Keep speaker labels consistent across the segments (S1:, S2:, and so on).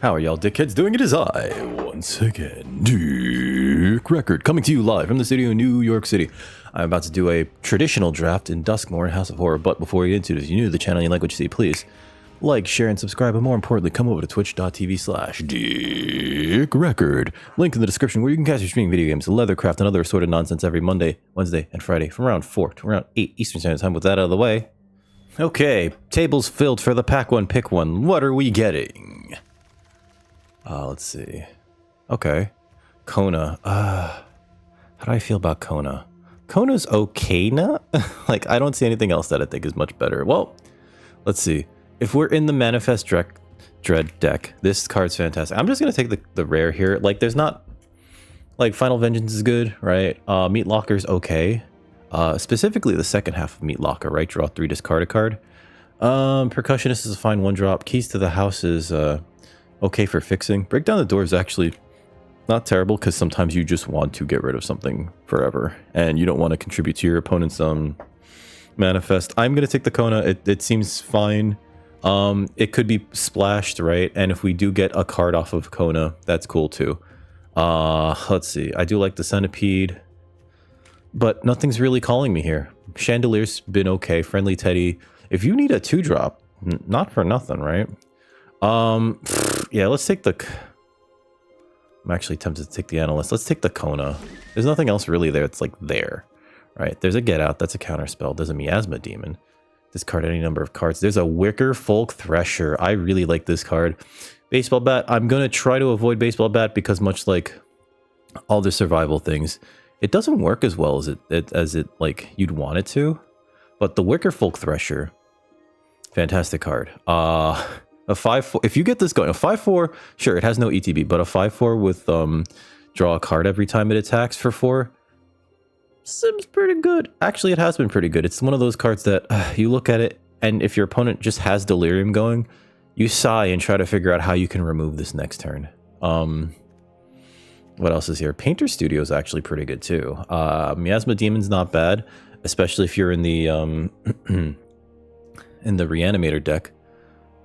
S1: How are y'all dickheads doing? It is I, once again, Dick Record, coming to you live from the studio in New York City. I'm about to do a traditional draft in Duskmourn, House of Horror, but before we get into it, if you're new to the channel and you like what you see, please like, share, and subscribe, but more importantly, come over to twitch.tv/Dick Record. Link in the description where you can catch your streaming video games, leathercraft, and other assorted nonsense every Monday, Wednesday, and Friday from around 4 to around 8 Eastern Standard Time. With that out of the way, okay, tables filled for the pack one, pick one. What are we getting? Let's see. Okay. Kona. How do I feel about Kona? Kona's okay now. Like, I don't see anything else that I think is much better. Well, let's see. If we're in the Manifest Dread deck, this card's fantastic. I'm just going to take the rare here. Like, there's not... Like, Final Vengeance is good, right? Meat Locker's okay. Specifically the second half of Meat Locker, right? Draw 3, discard a card. Percussionist is a fine 1-drop. Keys to the House is... okay for fixing. Break Down the Door is actually not terrible because sometimes you just want to get rid of something forever and you don't want to contribute to your opponent's manifest. I'm going to take the Kona. It seems fine. It could be splashed, right? And if we do get a card off of Kona, that's cool too. Let's see. I do like the Centipede, but nothing's really calling me here. Chandelier's been okay. Friendly Teddy. If you need a 2-drop, not for nothing, right? Yeah, let's take the... I'm actually tempted to take the Analyst. Let's take the Kona. There's nothing else really there. It's like there, right? There's a Get Out. That's a counter spell. There's a Miasma Demon. Discard any number of cards. There's a Wicker Folk Thresher. I really like this card. Baseball Bat. I'm going to try to avoid Baseball Bat because much like all the survival things, it doesn't work as well as it like you'd want it to. But the Wicker Folk Thresher, fantastic card. A 5/4, if you get this going, a 5/4, sure, it has no ETB, but a 5/4 with draw a card every time it attacks for 4 seems pretty good. Actually, it has been pretty good. It's one of those cards that you look at it, and if your opponent just has Delirium going, you sigh and try to figure out how you can remove this next turn. What else is here? Painter Studio is actually pretty good too. Miasma Demon's not bad, especially if you're in the in the Reanimator deck.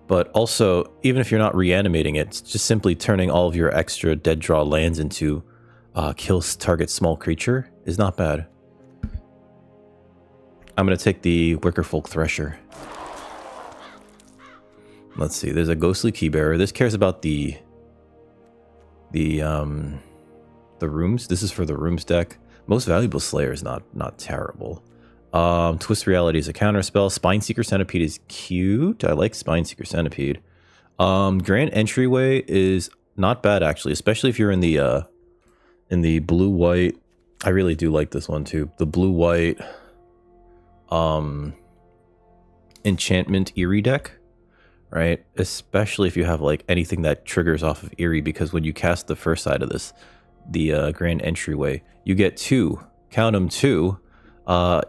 S1: But also, even if you're not reanimating it, it's just simply turning all of your extra dead draw lands into kills target small creature is not bad. I'm going to take the Wicker Folk Thresher. Let's see, there's a Ghostly Keybearer. This cares about the rooms. This is for the rooms deck. Most Valuable Slayer is not terrible. Twist Reality is a counterspell. Spineseeker Centipede is cute. I like Spineseeker Centipede. Grand Entryway is not bad actually, especially if you're in the blue-white. I really do like this one too. The blue-white enchantment Eerie deck, right? Especially if you have like anything that triggers off of Eerie, because when you cast the first side of this, the Grand Entryway, you get 2, count them, 2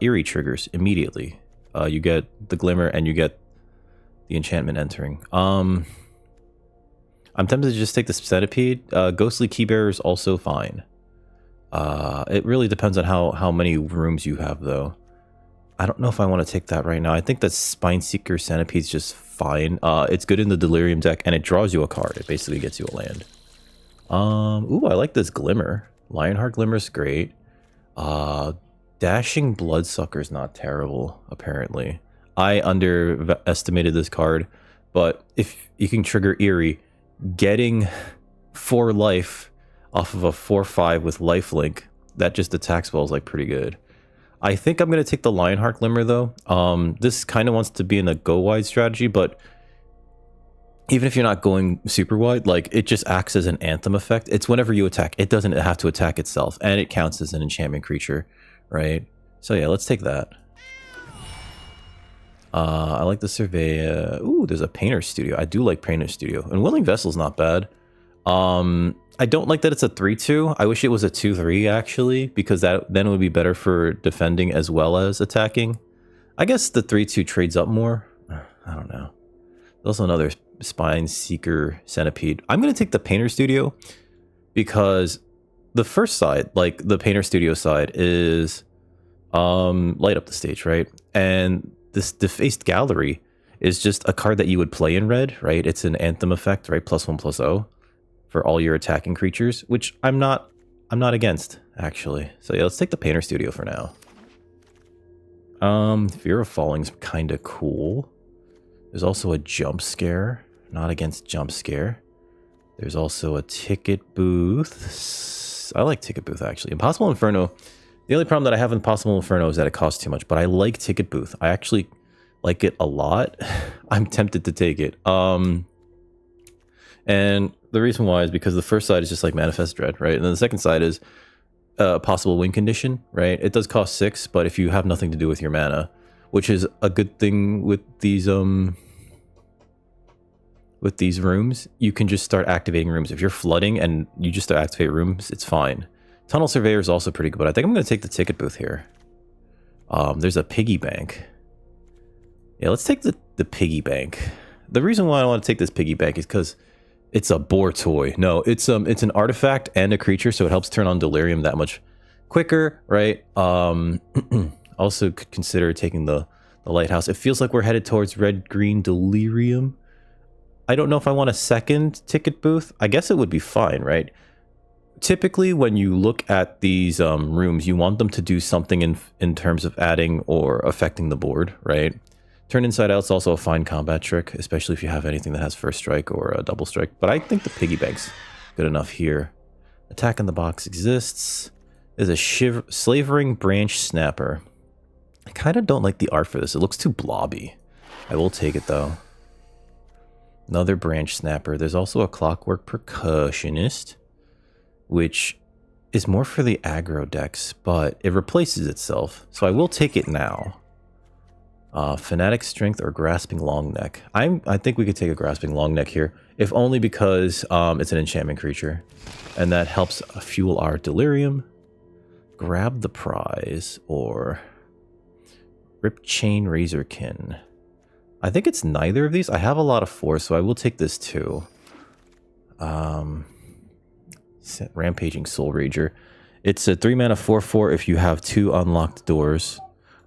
S1: Eerie triggers immediately. You get the Glimmer and you get the enchantment entering. I'm tempted to just take the Centipede. Ghostly Keybearer is also fine. It really depends on how many rooms you have though. I don't know if I want to take that right now. I think that Spineseeker Centipede is just fine. It's good in the Delirium deck and it draws you a card. It basically gets you a land. Ooh, I like this Glimmer. Lionheart Glimmer is great. Dashing Bloodsucker is not terrible, apparently. I underestimated this card, but if you can trigger Eerie, getting 4 life off of a 4/5 with lifelink, that just attacks well is like pretty good. I think I'm going to take the Lionheart Glimmer though. This kind of wants to be in a go wide strategy, but even if you're not going super wide, like it just acts as an Anthem effect. It's whenever you attack, it doesn't have to attack itself, and it counts as an enchantment creature. Right, so yeah, let's take that. I like the Survey. Ooh, there's a Painter Studio. I do like Painter Studio, and Willing Vessel's not bad. I don't like that it's a 3/2. I wish it was a 2/3 actually, because then it would be better for defending as well as attacking. I guess the 3/2 trades up more. I don't know. There's also another Spineseeker Centipede. I'm gonna take the Painter Studio because the first side, like the Painter Studio side, is light up the stage, right? And this Defaced Gallery is just a card that you would play in red, right? It's an Anthem effect, right? +1/+0 for all your attacking creatures, which I'm not against, actually. So yeah, let's take the Painter Studio for now. Fear of Falling's kind of cool. There's also a Jump Scare. Not against Jump Scare. There's also a Ticket Booth. I like Ticket Booth, actually. Impossible Inferno. The only problem that I have with Impossible Inferno is that it costs too much, but I like Ticket Booth. I actually like it a lot. I'm tempted to take it. And the reason why is because the first side is just like Manifest Dread, right? And then the second side is possible win condition, right? It does cost 6, but if you have nothing to do with your mana, which is a good thing with these rooms, you can just start activating rooms. If you're flooding and you just start activate rooms, it's fine. Tunnel Surveyor is also pretty good, but I think I'm going to take the Ticket Booth here. There's a Piggy Bank. Yeah, let's take the Piggy Bank. The reason why I want to take this Piggy Bank is because it's a boar toy. No, it's an artifact and a creature, so it helps turn on Delirium that much quicker, right? Also could consider taking the Lighthouse. It feels like we're headed towards red-green Delirium. I don't know if I want a second Ticket Booth. I guess it would be fine, right? Typically, when you look at these rooms, you want them to do something in terms of adding or affecting the board, right? Turn Inside Out is also a fine combat trick, especially if you have anything that has First Strike or a Double Strike. But I think the Piggy Bank's good enough here. Attack in the Box exists. There's a Slavering Branch Snapper. I kind of don't like the art for this. It looks too blobby. I will take it, though. Another Branch Snapper. There's also a Clockwork Percussionist, which is more for the aggro decks, but it replaces itself. So I will take it now. Fanatic Strength or Grasping Longneck. I think we could take a Grasping Longneck here, if only because it's an enchantment creature, and that helps fuel our Delirium. Grab the Prize or Rip Chain Razorkin. I think it's neither of these. I have a lot of 4s, so I will take this too. Rampaging Soul Rager. It's a 3-mana 4/4 if you have 2 unlocked doors.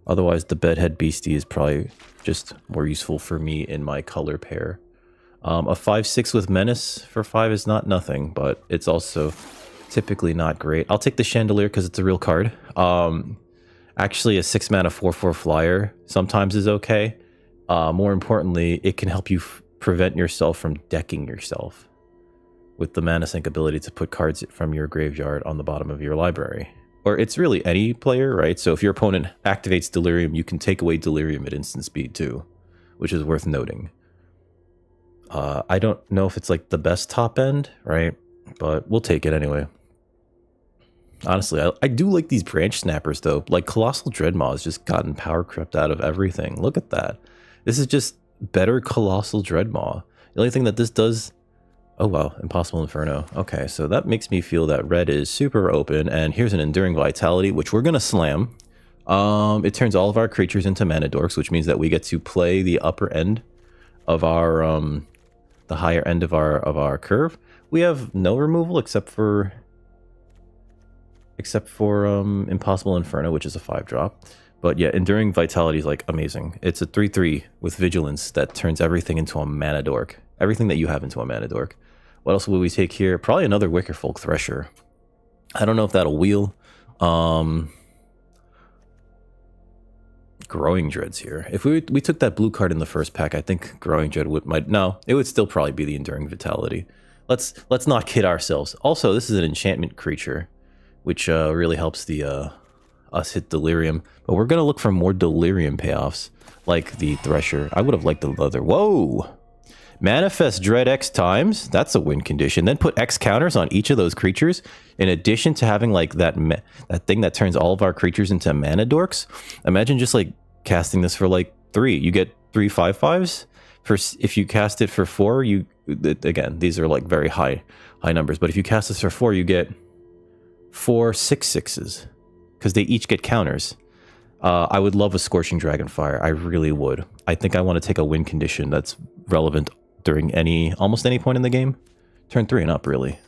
S1: Otherwise, the Bedhead Beastie is probably just more useful for me in my color pair. A 5/6 with Menace for 5 is not nothing, but it's also typically not great. I'll take the Chandelier because it's a real card. Actually, a 6-mana 4/4 flyer sometimes is okay. More importantly, it can help you prevent yourself from decking yourself with the Mana Sink ability to put cards from your graveyard on the bottom of your library. Or it's really any player, right? So if your opponent activates Delirium, you can take away Delirium at instant speed too, which is worth noting. I don't know if it's like the best top end, right? But we'll take it anyway. Honestly, I do like these Branch Snappers though. Like Colossal Dreadmaw has just gotten power crept out of everything. Look at that. This is just better Colossal Dreadmaw. The only thing that this does... Oh wow, Impossible Inferno. Okay, so that makes me feel that red is super open, and here's an Enduring Vitality, which we're gonna slam. It turns all of our creatures into mana dorks, which means that we get to play the upper end of our the higher end of our curve. We have no removal except for Impossible Inferno, which is a 5-drop. But yeah, Enduring Vitality is like amazing. It's a 3/3 with Vigilance that turns everything into a mana dork. Everything that you have into a mana dork. What else will we take here? Probably another Wickerfolk Thresher. I don't know if that'll wheel. Growing Dreads here. If we took that blue card in the first pack, I think Growing Dread it would still probably be the Enduring Vitality. Let's not kid ourselves. Also, this is an enchantment creature, which really helps the us hit Delirium. But we're gonna look for more Delirium payoffs, like the Thresher. I would have liked the leather. Whoa! Manifest Dread X times. That's a win condition. Then put X counters on each of those creatures. In addition to having like that thing that turns all of our creatures into mana dorks. Imagine just like casting this for like 3. You get 3 5/5s. If you cast it for 4, again, these are like very high numbers. But if you cast this for 4, you get 4 6/6s because they each get counters. I would love a Scorching Dragonfire. I really would. I think I want to take a win condition that's relevant during almost any point in the game. Turn 3 and up, really.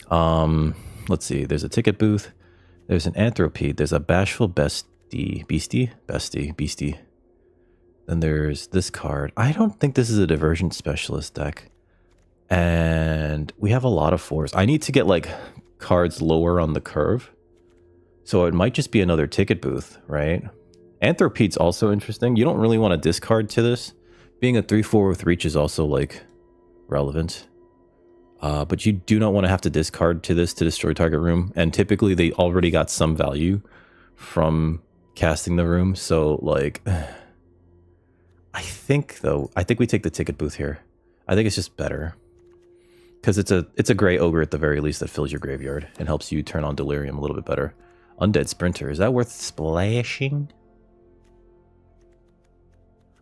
S1: Let's see. There's a Ticket Booth. There's an Anthropede. There's a Bashful Beastie. Then there's this card. I don't think this is a diversion specialist deck. And we have a lot of 4s. I need to get like cards lower on the curve. So it might just be another ticket booth, right? Anthropede's also interesting. You don't really want to discard to this. Being a 3/4 with reach is also like relevant. But you do not want to have to discard to this to destroy target room. And typically they already got some value from casting the room. So like, I think we take the ticket booth here. I think it's just better. Because it's a gray ogre at the very least that fills your graveyard and helps you turn on Delirium a little bit better. Undead Sprinter, is that worth splashing?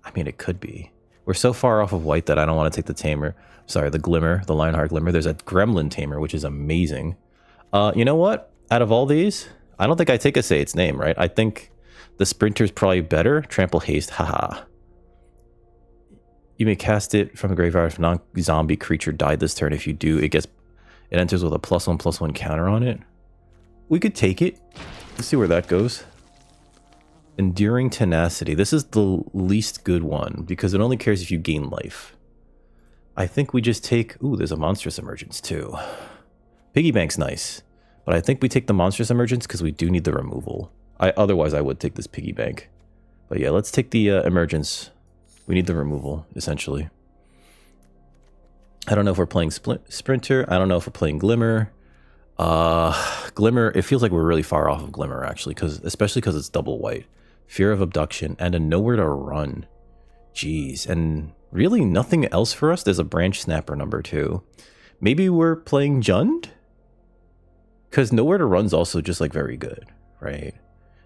S1: I mean, it could be. We're so far off of white that I don't want to take the Tamer. Sorry, the Glimmer, the Lionheart Glimmer. There's a Gremlin Tamer, which is amazing. You know what? Out of all these, I don't think I take a say its name, right? I think the Sprinter's probably better. Trample Haste, haha. You may cast it from the graveyard if a non-zombie creature died this turn. If you do, it enters with a +1/+1 counter on it. We could take it. Let's see where that goes. Enduring Tenacity. This is the least good one because it only cares if you gain life. I think we just take... Ooh, there's a Monstrous Emergence too. Piggy Bank's nice. But I think we take the Monstrous Emergence because we do need the removal. Otherwise, I would take this Piggy Bank. But yeah, let's take the Emergence. We need the removal, essentially. I don't know if we're playing Sprinter. I don't know if we're playing Glimmer. Glimmer, it feels like we're really far off of Glimmer, actually, especially because it's double white. Fear of Abduction and a Nowhere to Run. Jeez, and really nothing else for us? There's a Branch Snapper number 2. Maybe we're playing Jund? Because Nowhere to Run's also just, like, very good, right?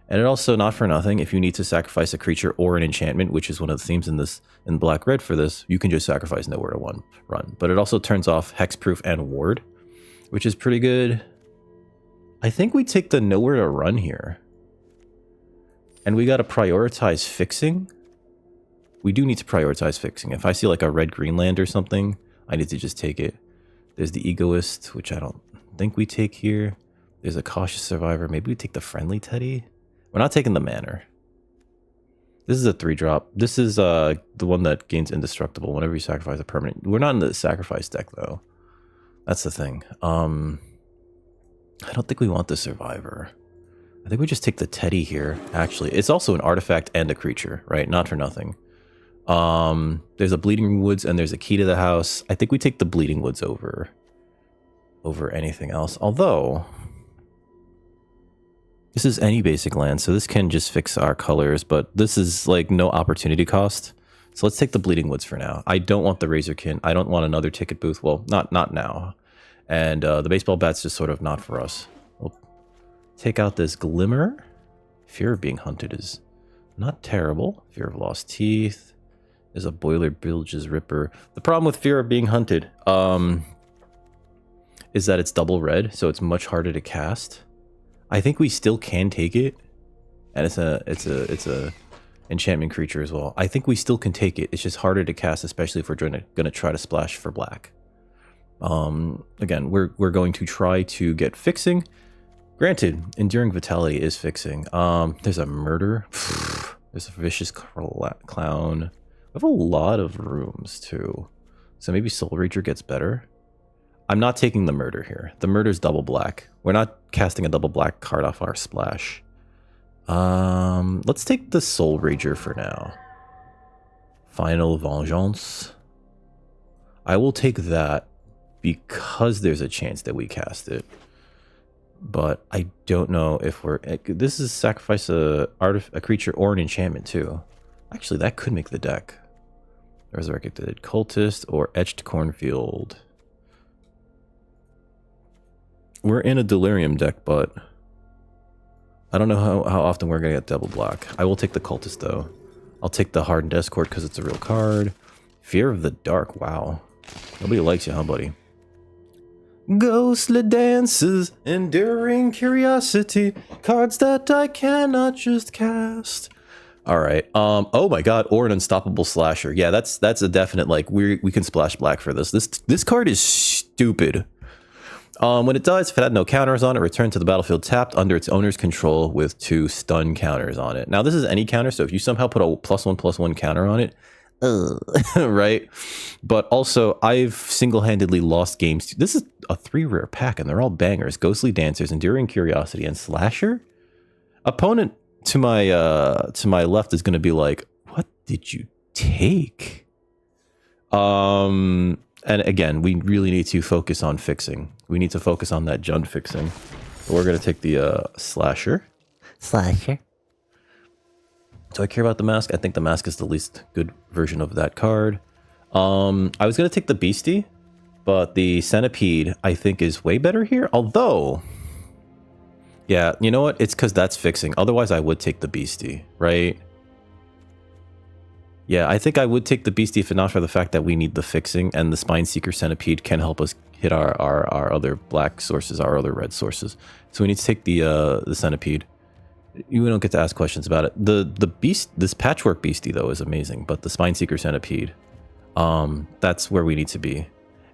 S1: And it also, not for nothing, if you need to sacrifice a creature or an enchantment, which is one of the themes in Black-Red for this, you can just sacrifice Nowhere to Run. But it also turns off Hexproof and Ward, which is pretty good. I think we take the Nowhere to Run here. And we got to prioritize fixing. We do need to prioritize fixing. If I see like a red-green land or something, I need to just take it. There's the Egoist, which I don't think we take here. There's a Cautious Survivor. Maybe we take the Friendly Teddy. We're not taking the Manor. This is a 3-drop. This is the one that gains Indestructible whenever you sacrifice a permanent. We're not in the sacrifice deck, though. That's the thing. I don't think we want the Survivor. I think we just take the Teddy here, actually. It's also an artifact and a creature, right? Not for nothing. There's a Bleeding Woods and there's a Key to the House. I think we take the Bleeding Woods over anything else. Although... this is any basic land, so this can just fix our colors, but this is like no opportunity cost. So let's take the Bleeding Woods for now. I don't want the Razorkin. I don't want another ticket booth. Well, not now. And the baseball bat's just sort of not for us. We'll take out this Glimmer. Fear of Being Hunted is not terrible. Fear of Lost Teeth. There's a Boiler Bilge's Ripper. The problem with Fear of Being Hunted is that it's double red, so it's much harder to cast. I think we still can take it, and it's a enchantment creature as well. I think we still can take it. It's just harder to cast, especially if we're gonna try to splash for black. Again, we're going to try to get fixing. Granted, Enduring Vitality is fixing. There's a Murder. There's a Vicious Clown. We have a lot of rooms too, so maybe Soul Rager gets better. I'm not taking the Murder here. The Murder's double black. We're not casting a double black card off our splash. Let's take the Soul Rager for now. Final Vengeance. I will take that because there's a chance that we cast it. But I don't know if we're... this is sacrifice a creature or an enchantment too. Actually, that could make the deck. Resurrected Cultist or Etched Cornfield. We're in a Delirium deck, but I don't know how often we're going to get double black. I will take the Cultist, though. I'll take the Hardened Escort because it's a real card. Fear of the Dark. Wow. Nobody likes you, huh, buddy? Ghostly Dances, Enduring Curiosity, cards that I cannot just cast. All right. Oh my God. Or an Unstoppable Slasher. Yeah, that's a definite, like, we can splash black for this. This card is stupid. When it dies, if it had no counters on it, return to the battlefield tapped under its owner's control with 2 stun counters on it. Now, this is any counter, so if you somehow put a +1/+1 counter on it, right? But also, I've single-handedly lost games. This is a 3 rare pack, and they're all bangers. Ghostly Dancers, Enduring Curiosity, and Slasher. Opponent to my left is going to be like, what did you take? And again, we really need to focus on fixing. We need to focus on that Jund fixing. But we're going to take the Slasher. Slasher. Do I care about the mask? I think the mask is the least good version of that card. I was going to take the Beastie, but the Centipede, I think, is way better here. Although, yeah, you know what? It's because that's fixing. Otherwise, I would take the Beastie, right? Yeah, I think I would take the Beastie if not for the fact that we need the fixing, and the Spine Seeker Centipede can help us hit our other black sources, our other red sources. So we need to take the Centipede. You don't get to ask questions about it. The beast, this Patchwork Beastie though, is amazing, but the Spine Seeker Centipede, that's where we need to be.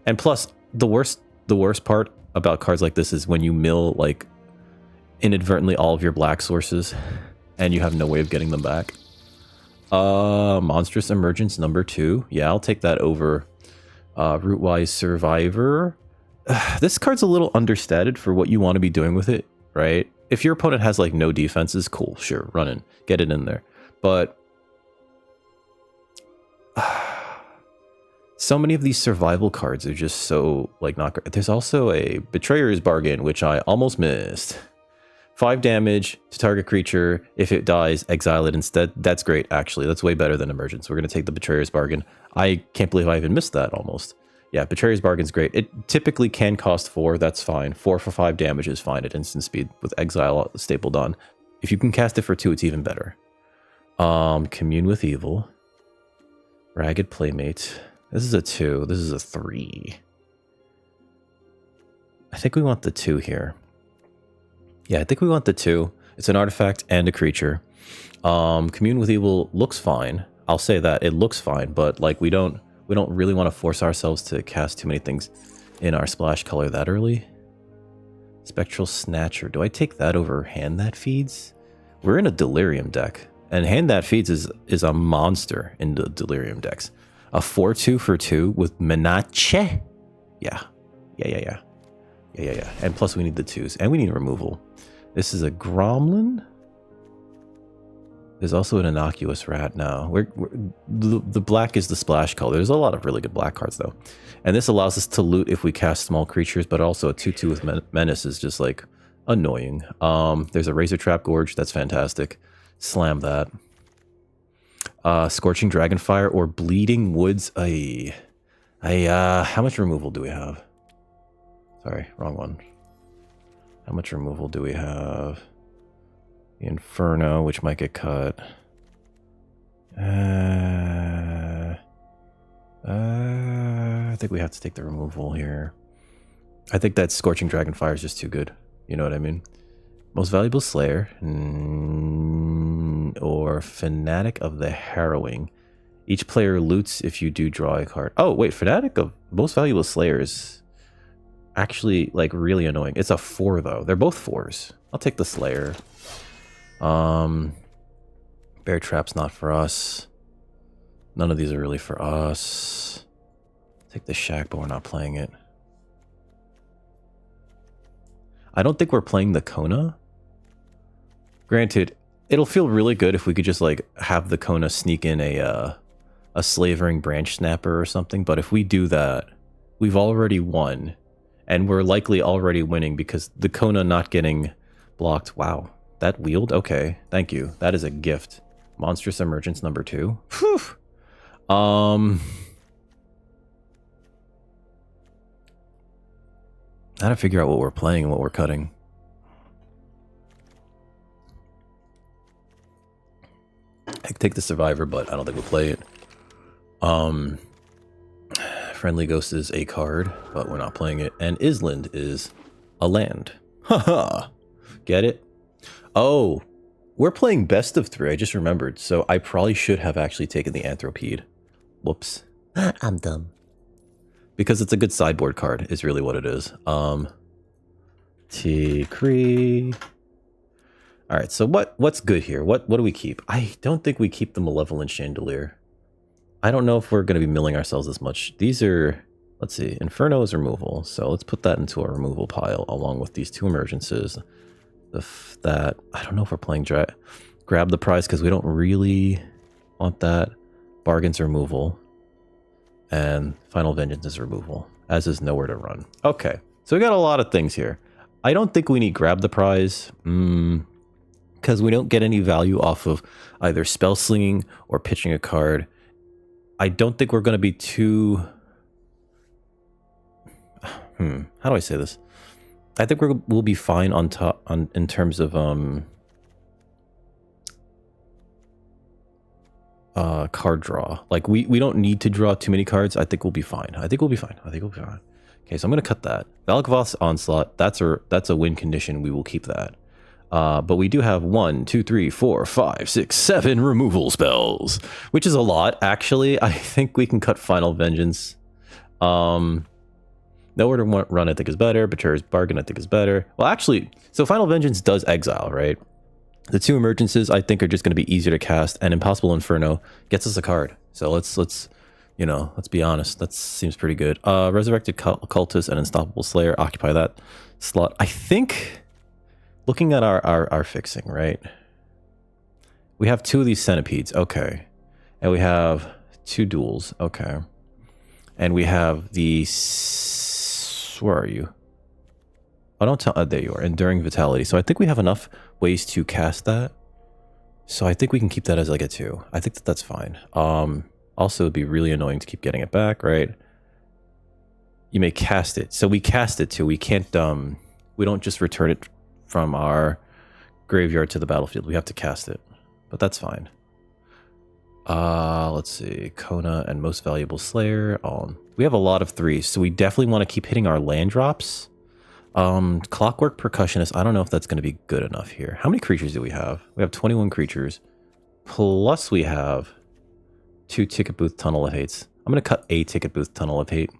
S1: And plus, the worst part about cards like this is when you mill like inadvertently all of your black sources, and you have no way of getting them back. Monstrous Emergence number 2. Yeah, I'll take that over Rootwise Survivor. This card's a little understated for what you want to be doing with it, right? If your opponent has like no defenses, cool, sure, run in, get it in there. But so many of these survival cards are just so like not great. There's also a Betrayer's Bargain, which I almost missed. 5 damage to target creature. If it dies, exile it instead. That's great, actually. That's way better than Emergence. We're going to take the Betrayer's Bargain. I can't believe I even missed that almost. Yeah, Betrayer's Bargain's great. It typically can cost 4. That's fine. 4 for 5 damage is fine at instant speed with exile stapled on. If you can cast it for 2, it's even better. Commune with Evil. Ragged Playmate. This is a 2. This is a 3. I think we want the 2 here. Yeah, I think we want the 2. It's an artifact and a creature. Commune with Evil looks fine. I'll say that. It looks fine, but like we don't really want to force ourselves to cast too many things in our splash color that early. Spectral Snatcher. Do I take that over Hand That Feeds? We're in a Delirium deck, and Hand That Feeds is a monster in the Delirium decks. A 4/2 for 2 with Menace. Yeah. And plus we need the 2s, and we need removal. This is a Gromlin. There's also an Innocuous Rat now. The black is the splash color. There's a lot of really good black cards, though. And this allows us to loot if we cast small creatures, but also a 2/2 with Menace is just, like, annoying. There's a Razor Trap Gorge. That's fantastic. Slam that. Scorching Dragonfire or Bleeding Woods. How much removal do we have? Sorry, wrong one. How much removal do we have? The Inferno, which might get cut. I think we have to take the removal here. I think that Scorching Dragonfire is just too good. You know what I mean? Most Valuable Slayer. Or Fanatic of the Harrowing. Each player loots if you do draw a card. Oh, wait, Fanatic of Most Valuable Slayer is actually like really annoying. It's a 4 though. They're both 4s. I'll take the Slayer. Bear Trap's not for us. None of these are really for us. Take the Shack, but we're not playing it. I don't think we're playing the Kona. Granted, it'll feel really good if we could just like have the Kona sneak in a Slavering Branch Snapper or something, but if we do that, we've already won. And we're likely already winning because the Kona not getting blocked. Wow. That wield? Okay. Thank you. That is a gift. Monstrous Emergence number 2. Whew. How to figure out what we're playing and what we're cutting. I could take the Survivor, but I don't think we'll play it. Friendly Ghost is a card, but we're not playing it. And Island is a land. Haha. Get it? Oh, we're playing best of 3. I just remembered. So I probably should have actually taken the Anthropede. Whoops. I'm dumb. Because it's a good sideboard card is really what it is. Cree. All right, so what's good here? What do we keep? I don't think we keep the Malevolent Chandelier. I don't know if we're going to be milling ourselves as much. These are, let's see, Inferno is removal, so let's put that into our removal pile along with these 2 emergences. That I don't know if we're playing grab the prize because we don't really want that. Bargains removal, and Final Vengeance is removal, as is Nowhere to Run. Okay, so we got a lot of things here. I don't think we need grab the prize. Because we don't get any value off of either spell slinging or pitching a card. I don't think we're going to be too... How do I say this? I think we'll be fine in terms of card draw. Like we don't need to draw too many cards. I think we'll be fine. I think we'll be fine. Okay, so I'm going to cut that. Valakvoth's Onslaught. That's a win condition. We will keep that. But we do have 1, 2, 3, 4, 5, 6, 7 removal spells, which is a lot, actually. I think we can cut Final Vengeance. Nowhere to Run, I think, is better. Betrayer's Bargain, I think, is better. Well, actually, so Final Vengeance does exile, right? The 2 emergences, I think, are just going to be easier to cast, and Impossible Inferno gets us a card. So let's be honest. That seems pretty good. Resurrected Cultist and Unstoppable Slayer occupy that slot. I think... Looking at our fixing, right? We have 2 of these centipedes, okay. And we have 2 duels, okay. And we have the... Where are you? Oh, don't tell... there you are, Enduring Vitality. So I think we have enough ways to cast that. So I think we can keep that as like a 2. I think that's fine. Also, it'd be really annoying to keep getting it back, right? You may cast it. So we cast it too. We can't... we don't just return it from our graveyard to the battlefield. We have to cast it, but that's fine. Let's see, Kona and Most Valuable Slayer. We have a lot of 3s, so we definitely want to keep hitting our land drops. Clockwork Percussionist, I don't know if that's going to be good enough here. How many creatures do we have? We have 21 creatures, plus we have 2 Ticket Booth Tunnel of Hates. I'm going to cut a Ticket Booth Tunnel of Hate.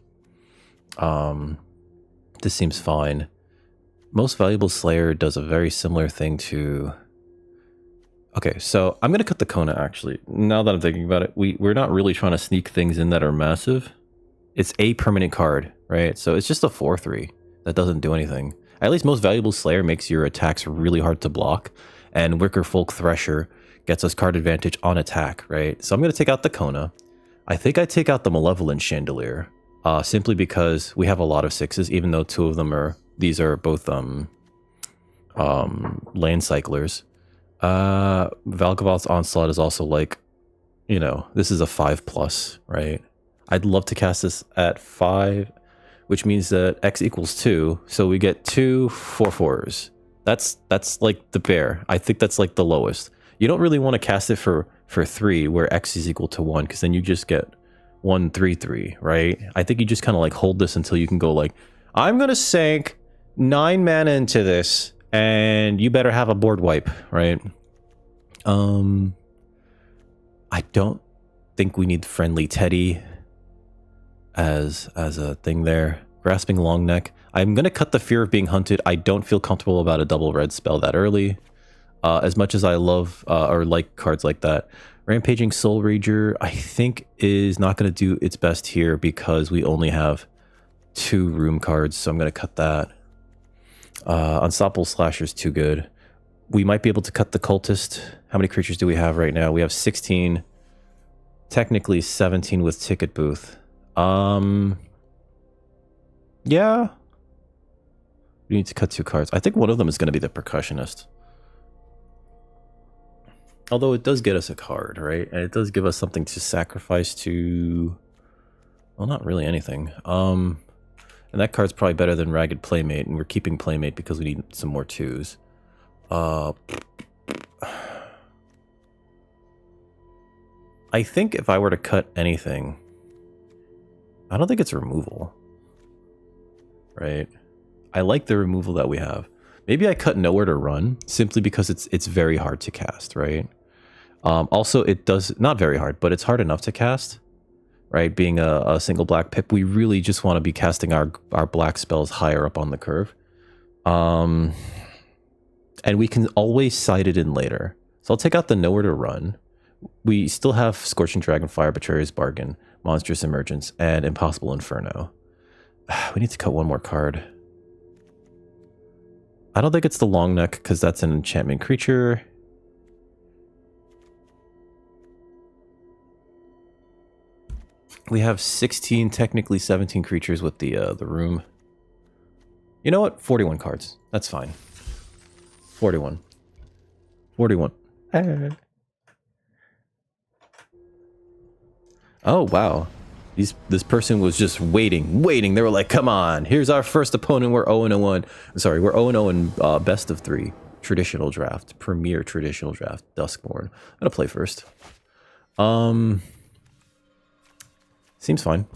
S1: This seems fine. Most Valuable Slayer does a very similar thing to... Okay, so I'm going to cut the Kona, actually. Now that I'm thinking about it, we're not really trying to sneak things in that are massive. It's a permanent card, right? So it's just a 4/3 that doesn't do anything. At least Most Valuable Slayer makes your attacks really hard to block, and Wicker Folk Thresher gets us card advantage on attack, right? So I'm going to take out the Kona. I think I take out the Malevolent Chandelier, simply because we have a lot of 6s, even though 2 of them are... These are both land cyclers. Valkavoth's Onslaught is also like, this is a 5+, right? I'd love to cast this at 5, which means that X equals 2, so we get 2 4/4s. That's like the bare. I think that's like the lowest. You don't really want to cast it for 3, where X is equal to 1, because then you just get 1 3/3, right? I think you just kind of like hold this until you can go like, I'm gonna sink 9 mana into this, and you better have a board wipe, right? I don't think we need Friendly Teddy as a thing there. Grasping Longneck. I'm gonna cut the Fear of Being Hunted. I don't feel comfortable about a double red spell that early. As much as I love or like cards like that. Rampaging Soul Rager, I think, is not gonna do its best here because we only have 2 room cards, so I'm gonna cut that. Unstoppable Slasher is too good. We might be able to cut the Cultist. How many creatures do we have right now? We have 16. Technically 17 with Ticket Booth. Yeah. We need to cut 2 cards. I think one of them is going to be the Percussionist. Although it does get us a card, right? And it does give us something to sacrifice to... Well, not really anything. And that card's probably better than Ragged Playmate, and we're keeping Playmate because we need some more 2s. I think if I were to cut anything, I don't think it's removal. Right? I like the removal that we have. Maybe I cut Nowhere to Run, simply because it's very hard to cast, right? Also, it does... Not very hard, but it's hard enough to cast. Right, being a single black pip, we really just want to be casting our black spells higher up on the curve. And we can always side it in later. So I'll take out the Nowhere to Run. We still have Scorching Dragonfire, Betrayer's Bargain, Monstrous Emergence, and Impossible Inferno. We need to cut one more card. I don't think it's the Long Neck because that's an enchantment creature. We have 16, technically 17 creatures with the room. You know what? 41 cards. That's fine. 41. 41. Oh, wow. This person was just waiting. They were like, come on. Here's our first opponent. We're 0-1. Sorry, we're 0-0 in best of 3. Traditional draft. Premier traditional draft. Duskmourn. I'm going to play first. Seems fine.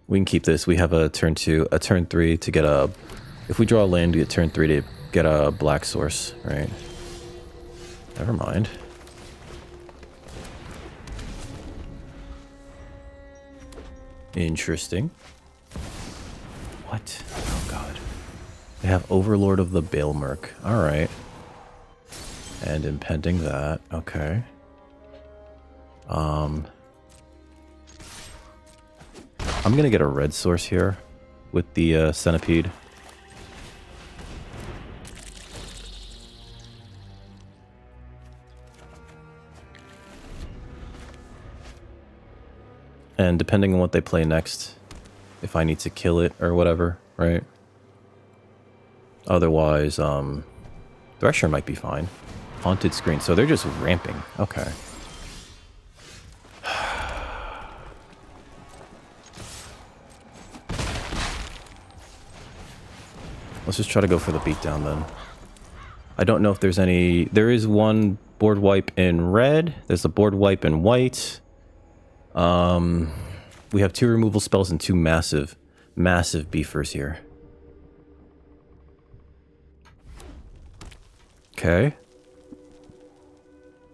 S1: We can keep this. We have a turn 2, a turn 3 to get a... If we draw a land, we get turn 3 to get a black source, right? Never mind. Interesting. What? Oh god. They have Overlord of the Baelmerk. Alright. And impending that. Okay. I'm gonna get a red source here with the centipede. And depending on what they play next, if I need to kill it or whatever, right? Otherwise, Thresher might be fine. Haunted Screen. So they're just ramping. Okay. Let's just try to go for the beatdown then. I don't know if there's any... There is one board wipe in red. There's a board wipe in white. We have 2 removal spells and 2 massive beefers here. Okay.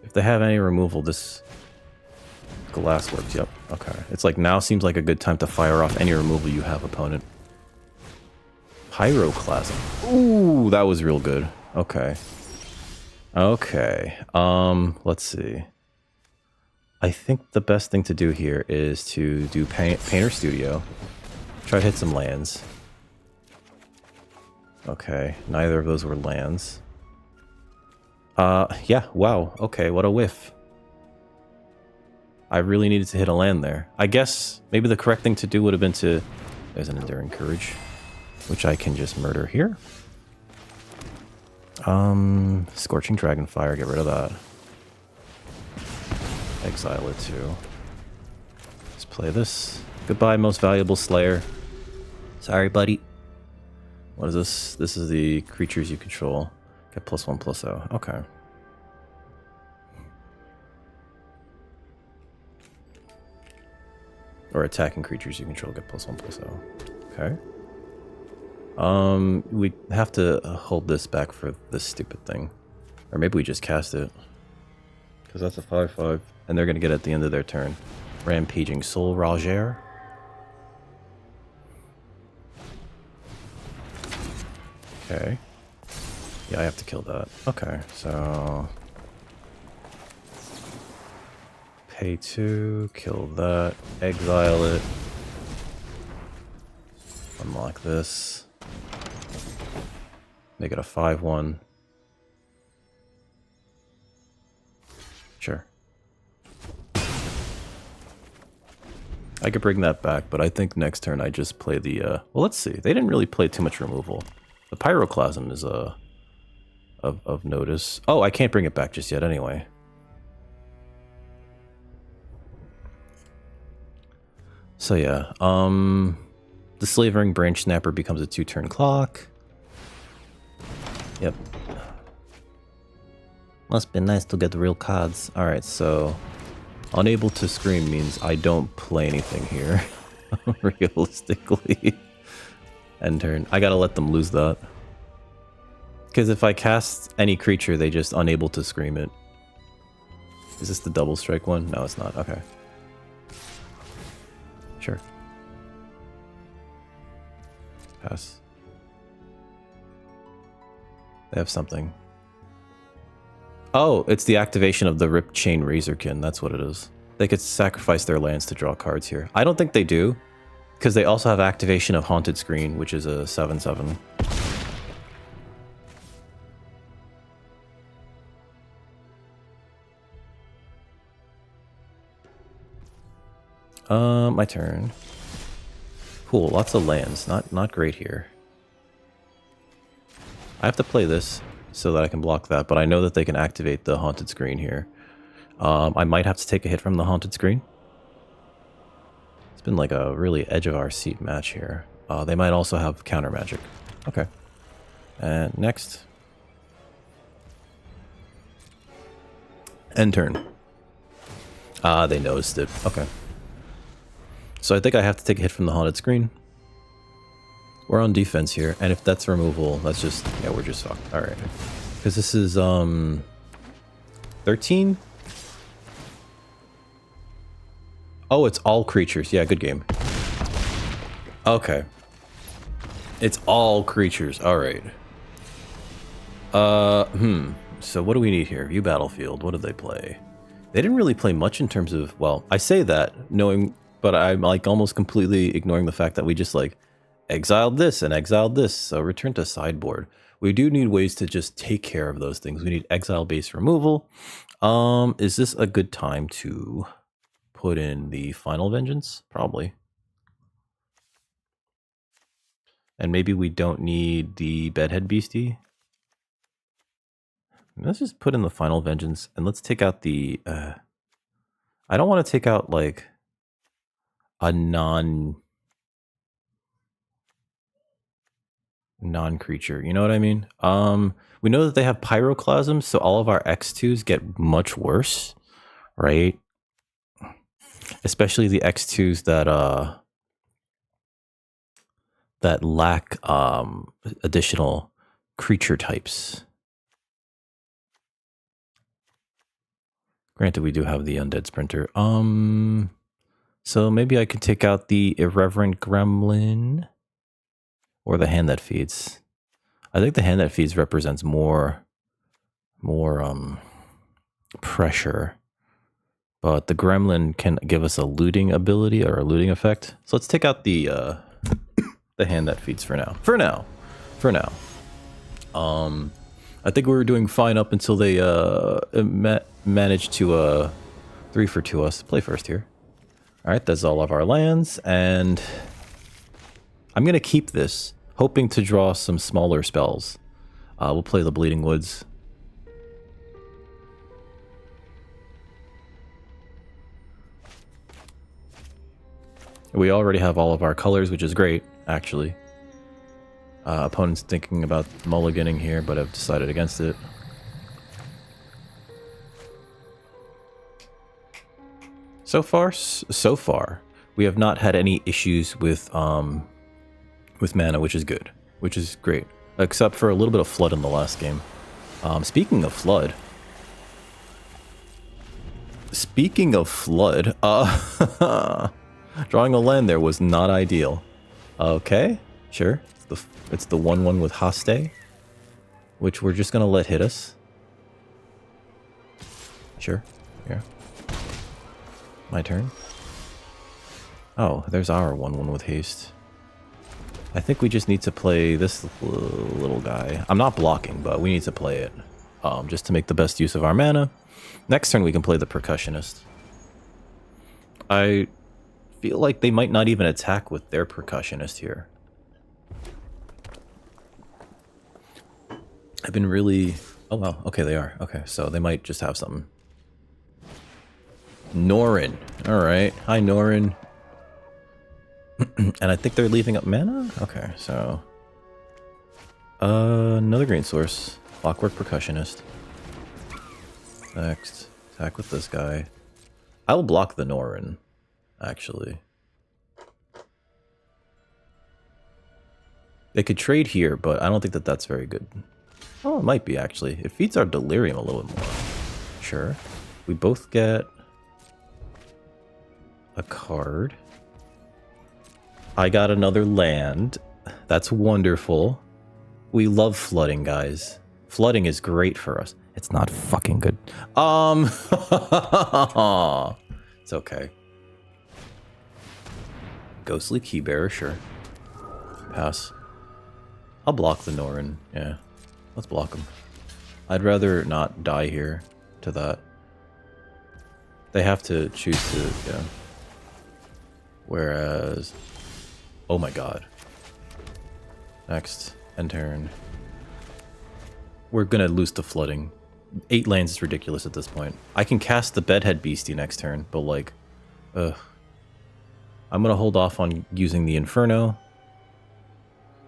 S1: If they have any removal, this glass works. Yep. Okay. It's like now seems like a good time to fire off any removal you have, opponent. Pyroclasm. Ooh, that was real good. Okay. Okay. Let's see. I think the best thing to do here is to do Painter Studio. Try to hit some lands. Okay, neither of those were lands. Yeah, wow. Okay, what a whiff. I really needed to hit a land there. I guess maybe the correct thing to do would have been to... There's an Enduring Courage, which I can just murder here. Scorching Dragonfire, get rid of that. Exile it too. Let's play this. Goodbye, Most Valuable Slayer. Sorry, buddy. What is this? This is the creatures you control. Get +1/+0. Okay. Or attacking creatures you control get +1/+0. Okay. We have to hold this back for this stupid thing. Or maybe we just cast it. Because that's a 5/5. And they're going to get it at the end of their turn. Rampaging Soul Roger. Okay. Yeah, I have to kill that. Okay, so... Pay 2, kill that, exile it. Unlock this. Make it a 5/1. Sure. I could bring that back, but I think next turn I just play the, well, let's see. They didn't really play too much removal. The Pyroclasm is, of notice. Oh, I can't bring it back just yet anyway. So yeah, the Slavering Branch Snapper becomes a 2-turn clock. Yep. Must be nice to get real cards. Alright, so... Unable to scream means I don't play anything here. Realistically. End turn. I gotta let them lose that. Because if I cast any creature, they just unable to scream it. Is this the double strike one? No, it's not. Okay. Sure. Pass. They have something. Oh, it's the activation of the Rip Chain Razorkin. That's what it is. They could sacrifice their lands to draw cards here. I don't think they do, because they also have activation of Haunted Screen, which is a 7/7. My turn. Cool, lots of lands. Not great here. I have to play this so that I can block that, but I know that they can activate the Haunted Screen here. I might have to take a hit from the Haunted Screen. It's been like a really edge of our seat match here. They might also have counter magic. Okay. And next. End turn. They noticed it. Okay. So I think I have to take a hit from the Haunted Screen. We're on defense here, and if that's removal, that's just, yeah, we're just fucked. Alright. Because this is, 13? Oh, it's all creatures. Yeah, good game. Okay. It's all creatures. Alright. So what do we need here? View battlefield. What did they play? They didn't really play much in terms of, well, I say that knowing, but I'm like almost completely ignoring the fact that we just like exiled this and exiled this. So return to sideboard. We do need ways to just take care of those things. We need exile-based removal. Is this a good time to put in the Final Vengeance? Probably. And maybe we don't need the Bedhead Beastie. Let's just put in the Final Vengeance and let's take out the... I don't want to take out like a non-creature, you know what I mean? We know that they have Pyroclasm, so all of our X2s get much worse, right? Especially the X2s that lack additional creature types. Granted, we do have the Undead Sprinter. So maybe I could take out the Irreverent Gremlin or the Hand That Feeds. I think the Hand That Feeds represents more pressure, but the Gremlin can give us a looting ability or a looting effect. So let's take out the Hand That Feeds for now. For now. I think we were doing fine up until they managed to 3 for 2 us. Play first here. All right, that's all of our lands, and I'm gonna keep this, hoping to draw some smaller spells. We'll play the Bleeding Woods. We already have all of our colors, which is great, actually. Opponent's thinking about mulliganing here, but I've decided against it. So far, we have not had any issues with mana, which is good, which is great, except for a little bit of flood in the last game. Speaking of flood, drawing a land there was not ideal. Okay, sure. It's the 1/1 with Haste, which we're just gonna let hit us. Sure, yeah. My turn. Oh, there's our 1/1 with haste. I think we just need to play this little guy. I'm not blocking, but we need to play it just to make the best use of our mana. Next turn we can play the Percussionist. I feel like they might not even attack with their Percussionist here. I've been really... Oh, wow. Okay, they are. Okay, so they might just have something. Norin. Alright. Hi, Norin. And I think they're leaving up mana? Okay, so... another green source. Clockwork Percussionist. Next. Attack with this guy. I will block the Norin, actually. They could trade here, but I don't think that that's very good. Oh, it might be, actually. It feeds our Delirium a little bit more. Sure. We both get a card. I got another land. That's wonderful. We love flooding, guys. Flooding is great for us. It's not fucking good. It's okay. Ghostly Keybearer, sure. Pass. I'll block the Norrin. Yeah. Let's block him. I'd rather not die here to that. They have to choose to, yeah. Whereas... Oh my god. Next. End turn. We're gonna lose to flooding. 8 lands is ridiculous at this point. I can cast the Bedhead Beastie next turn, but like... Ugh. I'm gonna hold off on using the Inferno.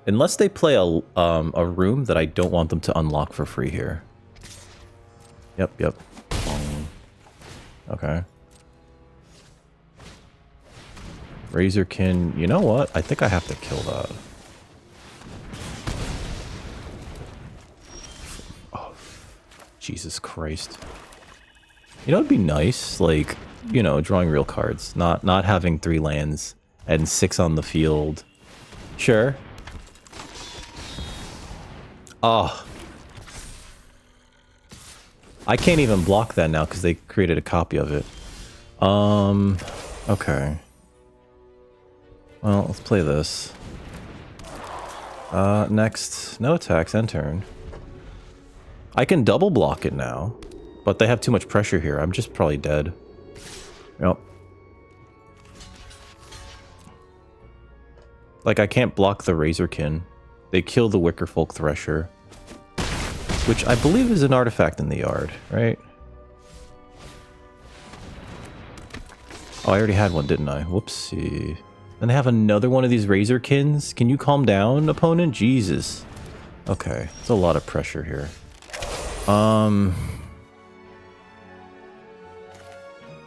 S1: Unless they play a room that I don't want them to unlock for free here. Yep. Okay. Razorkin, you know what? I think I have to kill that. Oh, Jesus Christ. You know, it'd be nice, like, you know, drawing real cards. Not having 3 lands and 6 on the field. Sure. Oh. I can't even block that now because they created a copy of it. Okay. Well, let's play this. Next, no attacks, end turn. I can double block it now, but they have too much pressure here. I'm just probably dead. Yep. Like, I can't block the Razorkin. They kill the Wickerfolk Thresher, which I believe is an artifact in the yard, right? Oh, I already had one, didn't I? Whoopsie. And they have another one of these Razorkins? Can you calm down, opponent? Jesus. Okay, it's a lot of pressure here.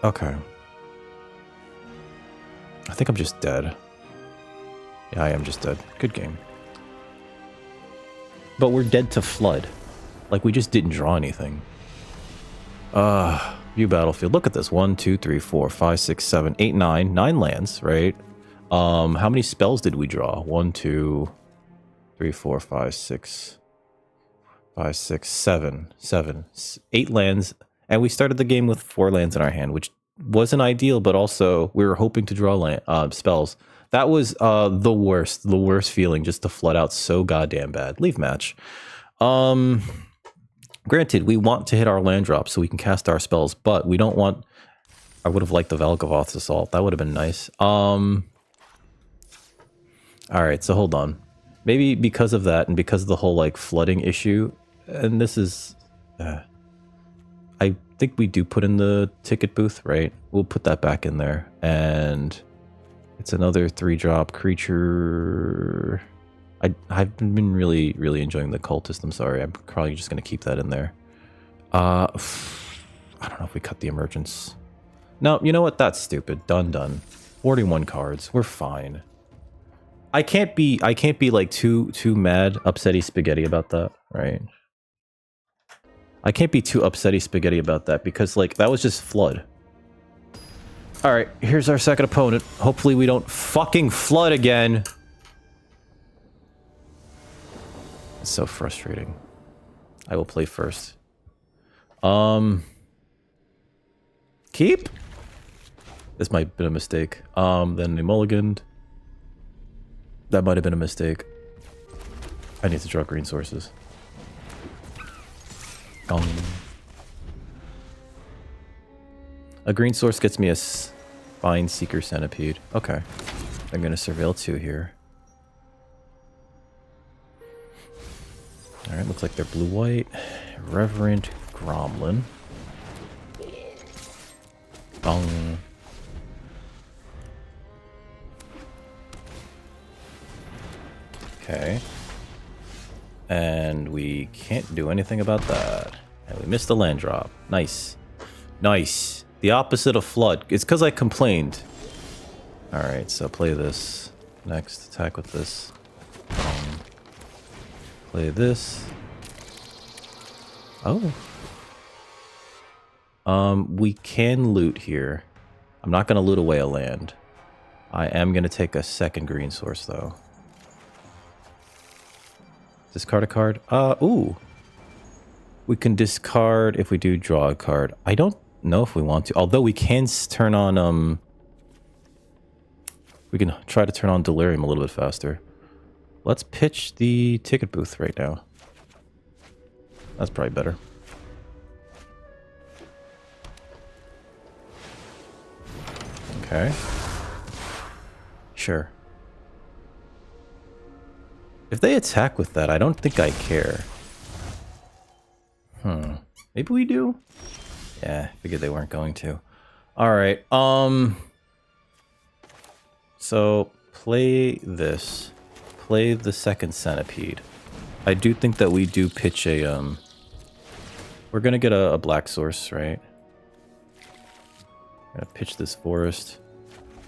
S1: Okay. I think I'm just dead. Yeah, I am just dead. Good game. But we're dead to flood. Like, we just didn't draw anything. View battlefield. Look at this. 1, 2, 3, 4, 5, 6, 7, 8, 9. 9 lands, right? How many spells did we draw? 1, 2, 3, 4, 5, 6, 5, 6, 7. 8 lands. And we started the game with 4 lands in our hand, which wasn't ideal, but also we were hoping to draw spells. That was the worst feeling, just to flood out so goddamn bad. Leave match. Granted, we want to hit our land drop so we can cast our spells, but we don't want... I would have liked the Valgavoth's Assault. That would have been nice. Alright, so hold on. Maybe because of that, and because of the whole, like, flooding issue, and this is... I think we do put in the ticket booth, right? We'll put that back in there, and... It's another 3-drop creature... I've been really enjoying the Cultist. I'm sorry. I'm probably just going to keep that in there. I don't know if we cut the Emergence. No, you know what? That's stupid. Done. 41 cards. We're fine. I can't be like too mad, upsetty spaghetti about that, right? I can't be too upsetty spaghetti about that because, like, that was just flood. Alright, here's our second opponent. Hopefully we don't fucking flood again. It's so frustrating. I will play first. Keep? This might have been a mistake. Then they mulliganed. That might have been a mistake. I need to draw green sources. A green source gets me a Spine Seeker Centipede. Okay. I'm gonna Surveil 2 here. Alright, looks like they're blue-white. Reverent Gromlin. Bong. Okay. And we can't do anything about that. And we missed the land drop. Nice. Nice. The opposite of flood. It's because I complained. Alright, so play this. Next, attack with this. Play this. Oh. We can loot here. I'm not going to loot away a land. I am going to take a second green source, though. Discard a card. Ooh. We can discard if we do draw a card. I don't know if we want to, although we can turn on, we can try to turn on Delirium a little bit faster. Let's pitch the ticket booth right now. That's probably better. Okay. Sure. If they attack with that, I don't think I care. Maybe we do? Yeah, I figured they weren't going to. Alright, so, play this. Play the second centipede. I do think that we do pitch a, we're gonna get a black source, right? Gonna pitch this forest.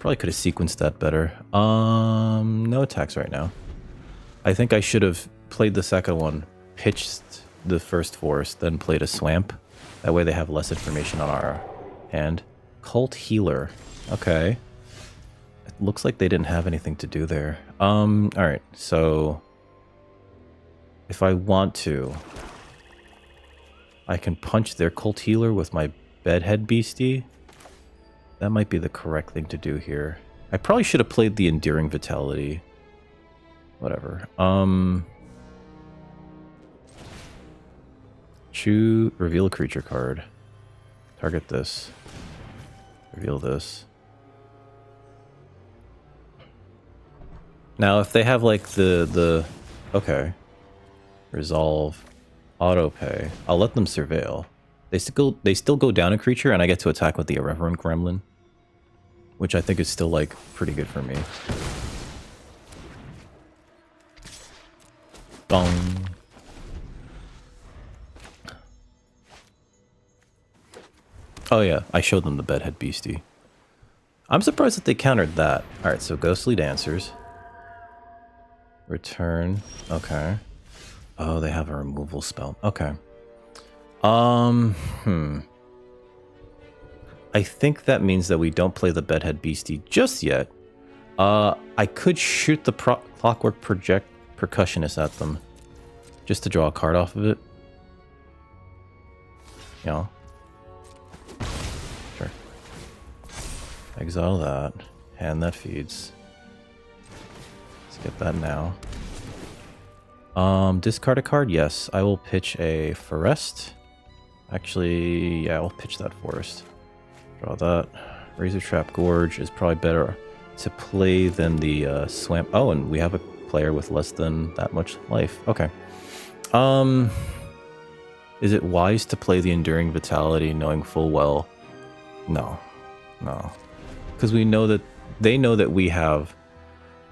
S1: Probably could have sequenced that better. No attacks right now. I think I should have played the second one, pitched the first forest, then played a swamp. That way they have less information on our hand. Cult Healer. Okay. It looks like they didn't have anything to do there. Alright, so if I want to, I can punch their Cult Healer with my Bedhead Beastie. That might be the correct thing to do here. I probably should have played the Enduring Vitality. Whatever. Choose, reveal a creature card. Target this. Reveal this. Now, if they have like the okay, resolve, auto pay, I'll let them surveil. They still go down a creature, and I get to attack with the Irreverent Gremlin, which I think is still like pretty good for me. Dong. Oh yeah, I showed them the Bedhead Beastie. I'm surprised that they countered that. Alright, so Ghostly Dancers. Return. Okay. Oh, they have a removal spell. Okay. I think that means that we don't play the Bedhead Beastie just yet. I could shoot the Clockwork Percussionist at them. Just to draw a card off of it. Yeah. Sure. Exile that. Hand that feeds. Let's get that now. Discard a card? Yes. I will pitch a Forest. Actually, yeah, I'll pitch that Forest. Draw that. Razor Trap Gorge is probably better to play than the Swamp. Oh, and we have a player with less than that much life. Okay. Is it wise to play the Enduring Vitality knowing full well? No. No. Because we know that they know that we have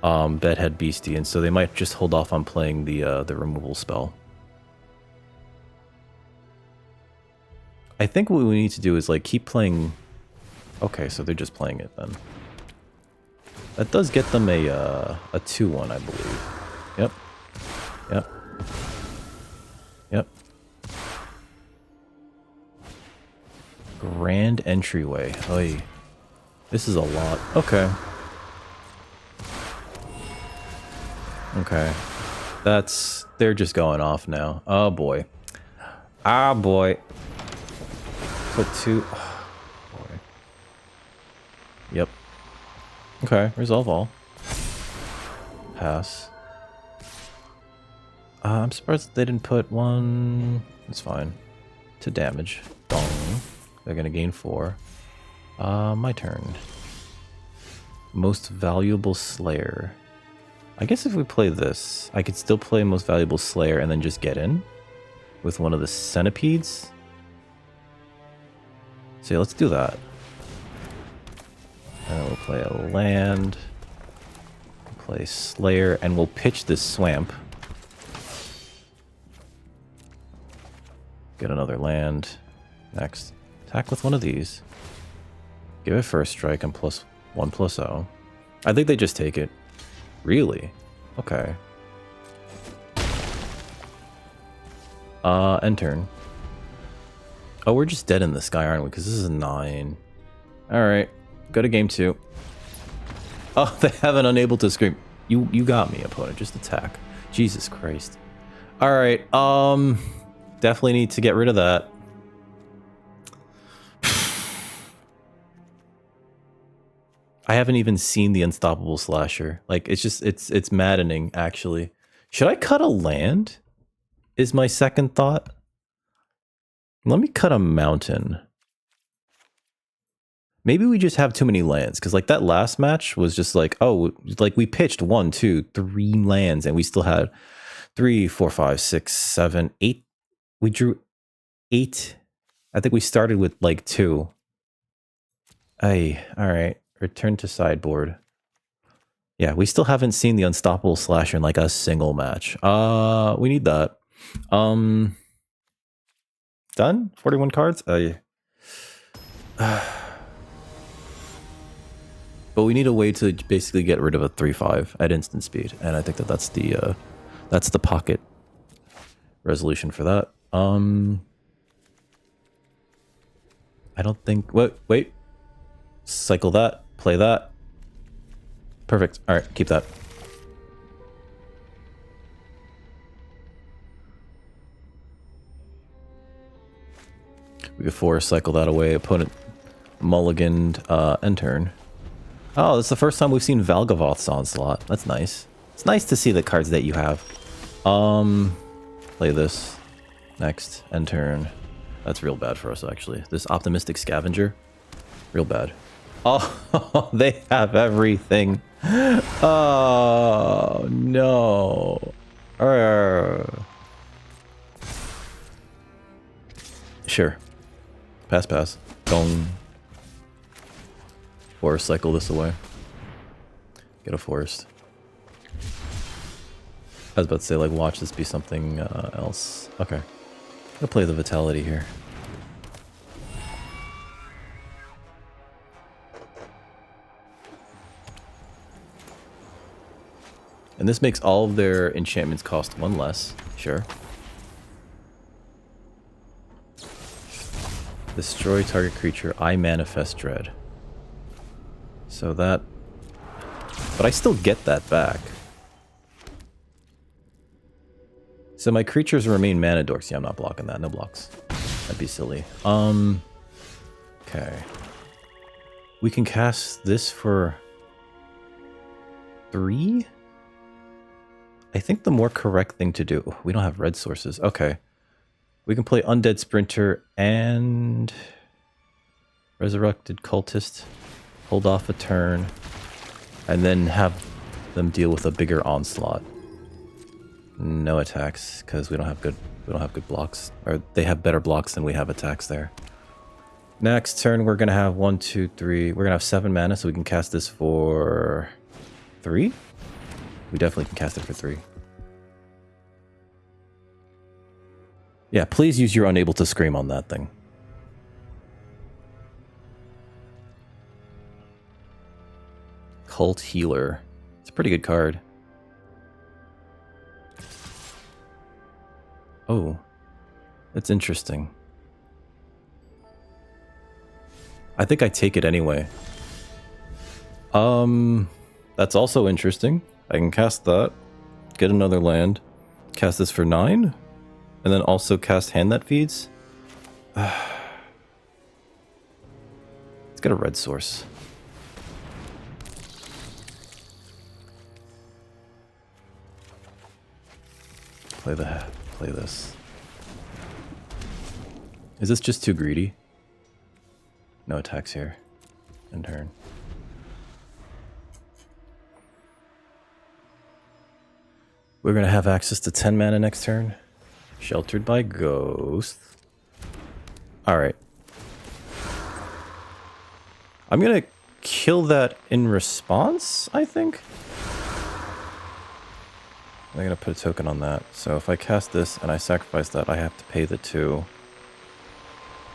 S1: Bedhead Beastie, and so they might just hold off on playing the removal spell. I think what we need to do is like keep playing. Okay, so they're just playing it then. That does get them a 2/1, I believe. Yep. Yep. Yep. Grand entryway. Oy. This is a lot. Okay. Okay. They're just going off now. Oh boy. Ah boy. Put 2. Oh, boy. Yep. Okay, resolve all. Pass. I'm surprised they didn't put 1. It's fine. To damage. Dong. They're gonna gain 4. My turn. Most Valuable Slayer. I guess if we play this, I could still play Most Valuable Slayer and then just get in with one of the centipedes. So yeah, let's do that. And then we'll play a land. Play Slayer, and we'll pitch this Swamp. Get another land. Next. Attack with one of these. Give it first strike and +1/+0. I think they just take it. Really? Okay. End turn. Oh, we're just dead in the sky, aren't we? Because this is a 9. Alright. Go to game 2. Oh, they have an Unable to Scream. You got me, opponent. Just attack. Jesus Christ. Alright, definitely need to get rid of that. I haven't even seen the Unstoppable Slasher. Like, it's just, it's maddening, actually. Should I cut a land? Is my second thought. Let me cut a mountain. Maybe we just have too many lands, because like that last match was just like, oh, like we pitched 1, 2, 3 lands, and we still had 3, 4, 5, 6, 7, 8. We drew 8. I think we started with like 2. Ay, all right. Return to sideboard. Yeah, we still haven't seen the Unstoppable Slasher in like a single match. We need that. Done? 41 cards? But we need a way to basically get rid of a 3/5 at instant speed, and I think that that's the pocket resolution for that. I don't think. Wait. Cycle that. Play that. Perfect. All right, keep that. We could force cycle that away. Opponent mulliganed end turn. Oh, that's the first time we've seen Valgavoth's Onslaught. That's nice. It's nice to see the cards that you have. Play this. Next. End turn. That's real bad for us, actually. This Optimistic Scavenger. Real bad. Oh, they have everything. Oh, no. Sure. Pass. Gong. Forest cycle this away. Get a forest. I was about to say, like, watch this be something else. Okay. I'll play the Vitality here. And this makes all of their enchantments cost 1 less. Sure. Destroy target creature. I manifest dread. So that... But I still get that back. So my creatures remain mana dorks. Yeah, I'm not blocking that. No blocks. That'd be silly. Okay. We can cast this for 3? I think the more correct thing to do... We don't have red sources. Okay. We can play Undead Sprinter and... Resurrected Cultist. Hold off a turn. And then have them deal with a bigger onslaught. No attacks, because we don't have good blocks. Or they have better blocks than we have attacks there. Next turn we're gonna have 1, 2, 3. We're gonna have 7 mana, so we can cast this for 3? We definitely can cast it for 3. Yeah, please use your Unable to Scream on that thing. Cult Healer. It's a pretty good card. Oh, that's interesting. I think I take it anyway. That's also interesting. I can cast that, get another land, cast this for 9, and then also cast Hand That Feeds. Let's get a red source. Play this. Is this just too greedy? No attacks here. End turn. We're gonna have access to 10 mana next turn. Sheltered by Ghost. Alright. I'm gonna kill that in response, I think. I'm gonna put a token on that. So if I cast this and I sacrifice that, I have to pay the 2.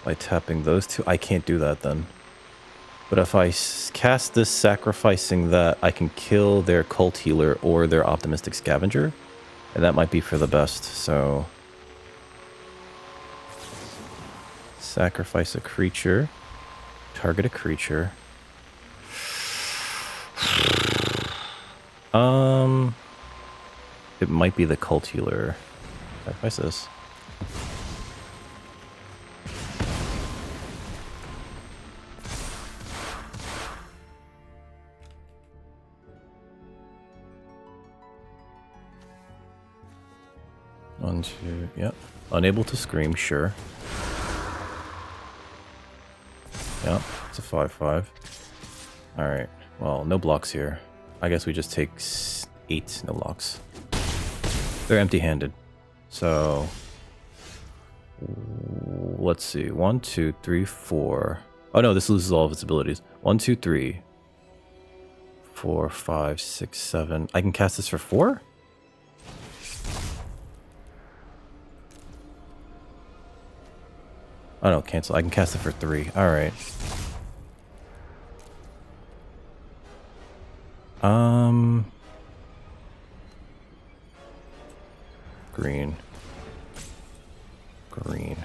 S1: By tapping those 2, I can't do that then. But if I cast this sacrificing that, I can kill their Cult Healer or their Optimistic Scavenger. And that might be for the best, so... Sacrifice a creature. Target a creature. It might be the Cult Healer. Sacrifice this. 1, 2, yep. Unable to scream, sure. Yep, it's a 5/5. Alright, well, no blocks here. I guess we just take 8 no blocks. They're empty-handed. So, let's see. 1, 2, 3, 4. Oh no, this loses all of its abilities. 1, 2, 3, 4, 5, 6, 7. I can cast this for 4? Oh no, cancel. I can cast it for 3. Alright. Green. Green.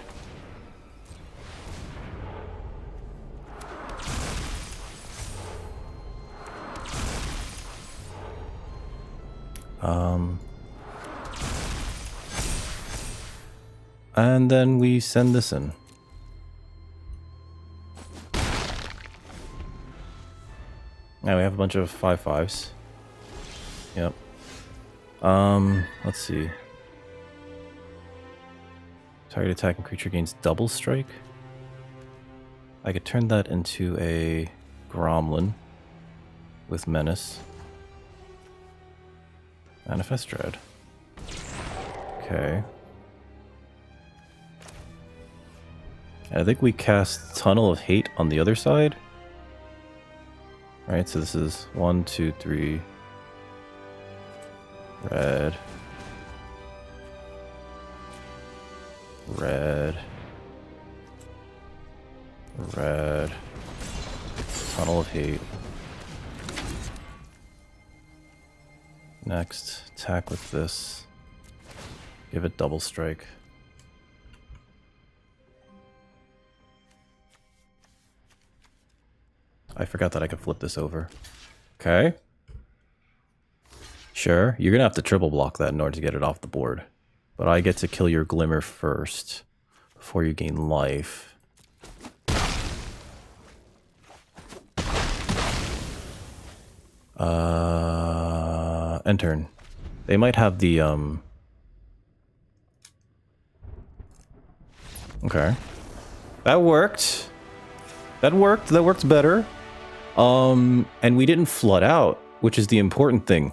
S1: And then we send this in. Now we have a bunch of 5/5s. Yep. Let's see. Target attacking creature gains double strike. I could turn that into a Gromlin with Menace. Manifest Dread. Okay. I think we cast Tunnel of Hate on the other side. Right, so this is 1, 2, 3. Red. Red. Red. Tunnel of Hate. Next, attack with this. Give it double strike. I forgot that I could flip this over. Okay. Sure, you're gonna have to triple block that in order to get it off the board. But I get to kill your Glimmer first, before you gain life. End turn. They might have the, Okay. That worked. That worked. That worked better. And we didn't flood out, which is the important thing.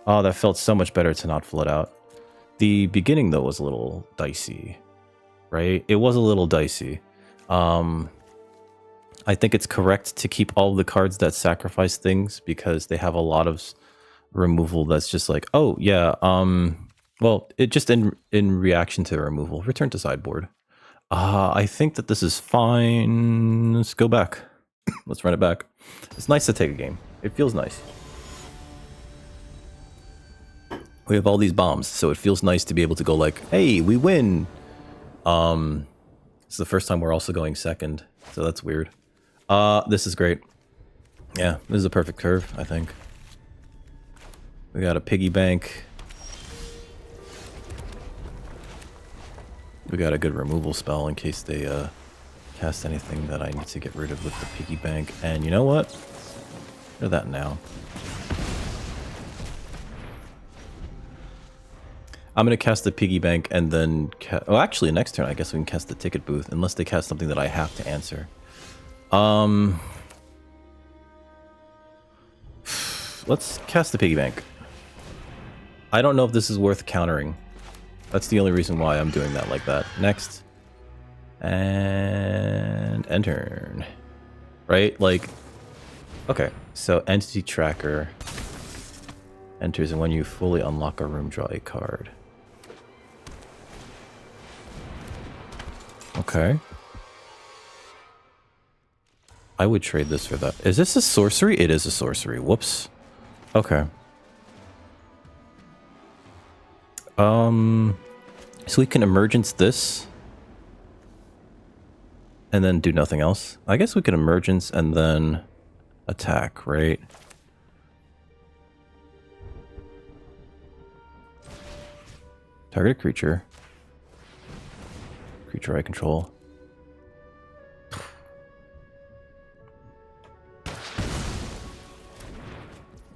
S1: Oh, that felt so much better to not flood out. The beginning, though, was a little dicey, right? It was a little dicey. I think it's correct to keep all of the cards that sacrifice things because they have a lot of removal that's just like, oh, yeah, well, it just in reaction to removal. Return to sideboard. I think that this is fine. Let's go back. Let's run it back. It's nice to take a game. It feels nice. We have all these bombs, so it feels nice to be able to go like, hey, we win. It's the first time we're also going second, so that's weird. This is great. Yeah, this is a perfect curve, I think. We got a piggy bank. We got a good removal spell in case they cast anything that I need to get rid of with the piggy bank. And you know what? Look at that now. I'm going to cast the piggy bank and then... Oh, actually, next turn, I guess we can cast the ticket booth, unless they cast something that I have to answer. Let's cast the piggy bank. I don't know if this is worth countering. That's the only reason why I'm doing that like that. Next. And end turn. Right? Like... Okay, so Entity Tracker enters, and when you fully unlock a room, draw a card. Okay. I would trade this for that. Is this a sorcery? It is a sorcery. Whoops. Okay. So we can emergence this. And then do nothing else. I guess we can emergence and then attack, right? Target a creature. Creature I control.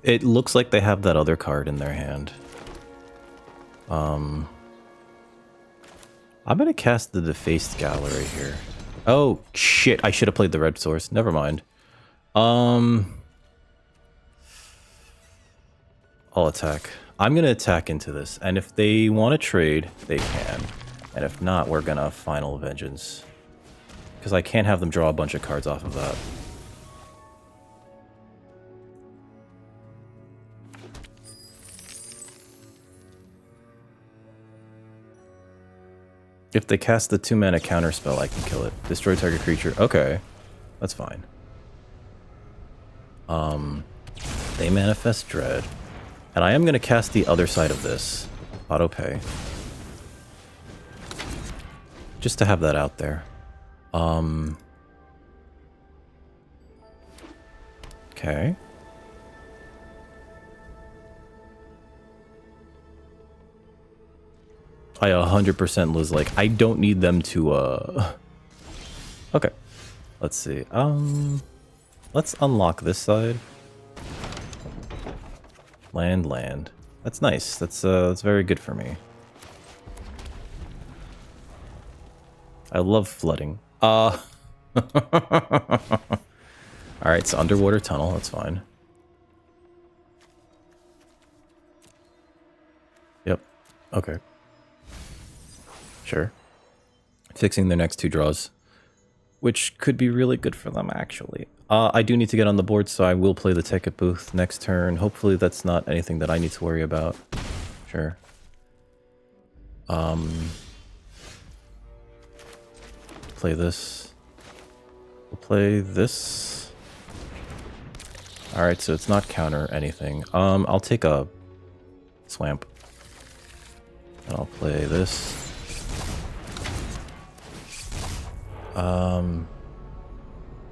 S1: It looks like they have that other card in their hand. I'm gonna cast the Defaced Gallery here. Oh, shit. I should have played the red source. Never mind. I'll attack. I'm gonna attack into this, and if they want to trade, they can. And if not, we're gonna Final Vengeance. Because I can't have them draw a bunch of cards off of that. If they cast the 2-mana counter spell, I can kill it. Destroy target creature. Okay. That's fine. They manifest Dread. And I am going to cast the other side of this. Auto pay. Just to have that out there. Okay. I 100% was like, I don't need them to, Okay. Let's see. Let's unlock this side. Land. That's nice. That's very good for me. I love flooding. Alright, so underwater tunnel, that's fine. Yep. Okay. Sure. Fixing their next 2 draws. Which could be really good for them, actually. I do need to get on the board, so I will play the ticket booth next turn. Hopefully that's not anything that I need to worry about. Sure. Play this. We'll play this. Alright, so it's not counter anything. I'll take a swamp. And I'll play this.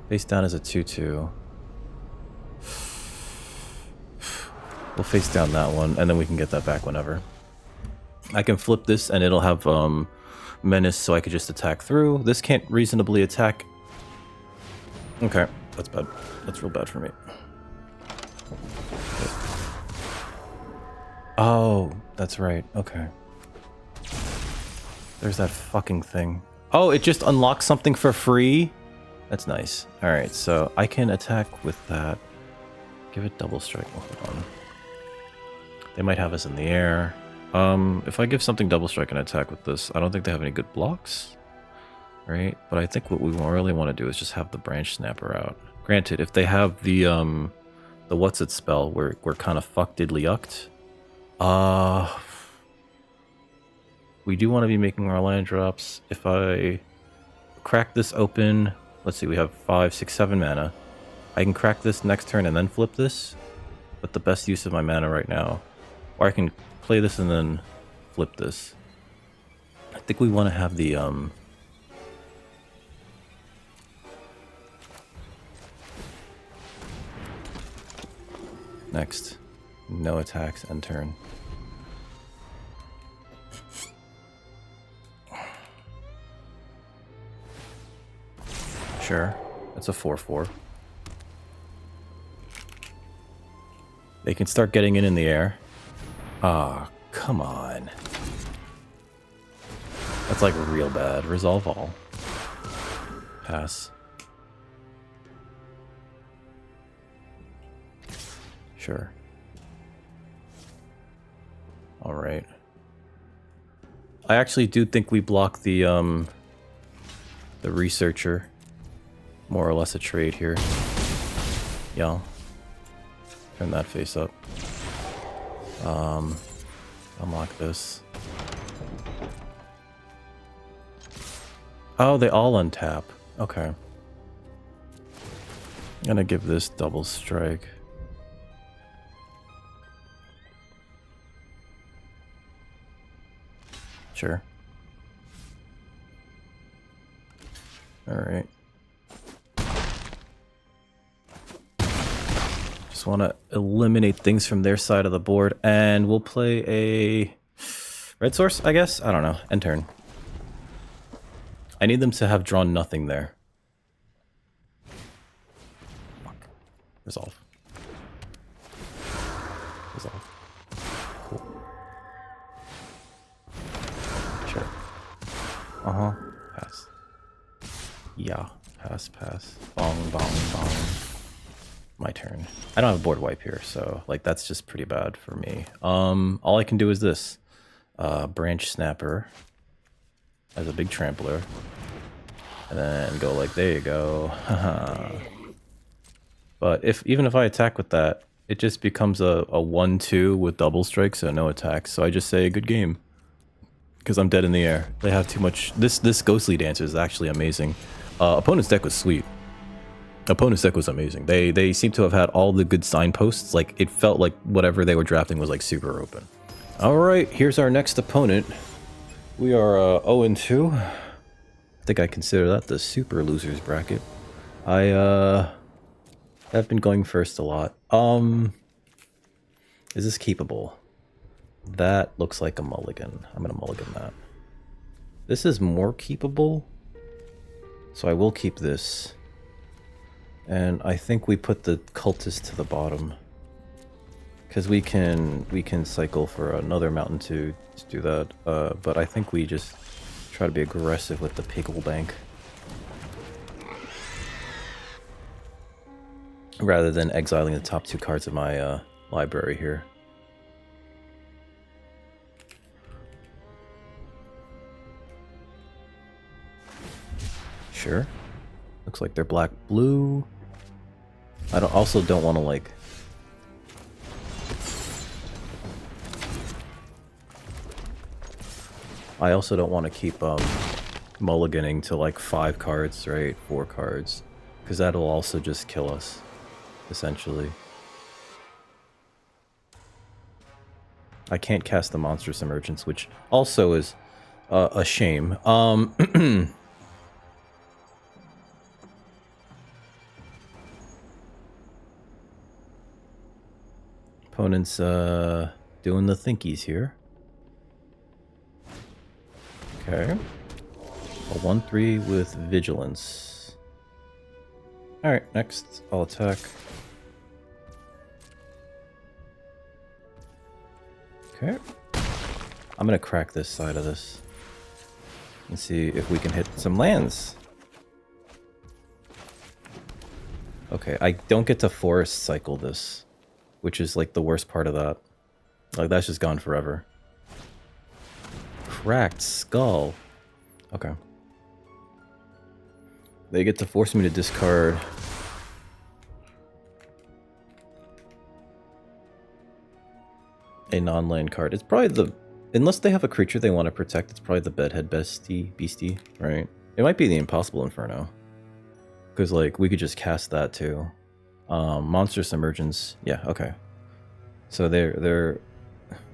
S1: Face down is a 2/2. We'll face down that one, and then we can get that back whenever. I can flip this, and it'll have menace, so I could just attack through. This can't reasonably attack. Okay, that's bad. That's real bad for me. Oh, that's right. Okay. There's that fucking thing. Oh, it just unlocks something for free? That's nice. Alright, so I can attack with that. Give it double strike. Oh, hold on. They might have us in the air. If I give something double strike and attack with this, I don't think they have any good blocks. Right? But I think what we really want to do is just have the branch snapper out. Granted, if they have the what's it spell, we're kind of fucked diddly yucked. We do want to be making our land drops. If I crack this open, let's see, we have 5, 6, 7 mana. I can crack this next turn and then flip this, but the best use of my mana right now. Or I can play this and then flip this. I think we want to have the next. No attacks, end turn. Sure, that's a 4/4. They can start getting in the air. Ah, come on. That's like real bad. Resolve all. Pass. Sure. All right. I actually do think we block the researcher. More or less a trade here. Yeah. Turn that face up. Unlock this. Oh, they all untap. Okay. I'm gonna give this double strike. Sure. Alright. Just want to eliminate things from their side of the board, and we'll play a red source, I guess? I don't know. End turn. I need them to have drawn nothing there. Fuck. Resolve. Resolve. Cool. Sure. Pass. Yeah. Pass, pass. Bong, bong, bong. My turn. I don't have a board wipe here, so like that's just pretty bad for me. All I can do is this. Branch Snapper as a big trampler. And then go like, there you go. But even if I attack with that, it just becomes a 1-2 with double strikes, so no attacks. So I just say, good game. Because I'm dead in the air. They have too much... This Ghostly Dancer is actually amazing. Opponent's deck was sweet. Opponent's deck was amazing. They seem to have had all the good signposts. Like, it felt like whatever they were drafting was like super open. Alright, here's our next opponent. We are 0-2. I think I consider that the super losers bracket. I have been going first a lot. Is this keepable? That looks like a mulligan. I'm gonna mulligan that. This is more keepable, so I will keep this. And I think we put the cultist to the bottom, because we can cycle for another mountain to do that. But I think we just try to be aggressive with the pickle bank, rather than exiling the top 2 cards of my library here. Sure. Looks like they're black-blue. I also don't want to, like... I also don't want to keep mulliganing to like 5 cards, right? 4 cards. Because that'll also just kill us, essentially. I can't cast the Monstrous Emergence, which also is a shame. Opponent's doing the thinkies here. Okay. A 1-3 with Vigilance. Alright, next I'll attack. Okay. I'm gonna crack this side of this and see if we can hit some lands. Okay, I don't get to forest cycle this, which is like the worst part of that. Like, that's just gone forever. Cracked Skull. Okay. They get to force me to discard a non-land card. It's probably the... Unless they have a creature they want to protect, it's probably the Bedhead Beastie, right? It might be the Impossible Inferno. Because, like, we could just cast that, too. Monstrous Emergence. Yeah, okay. So they're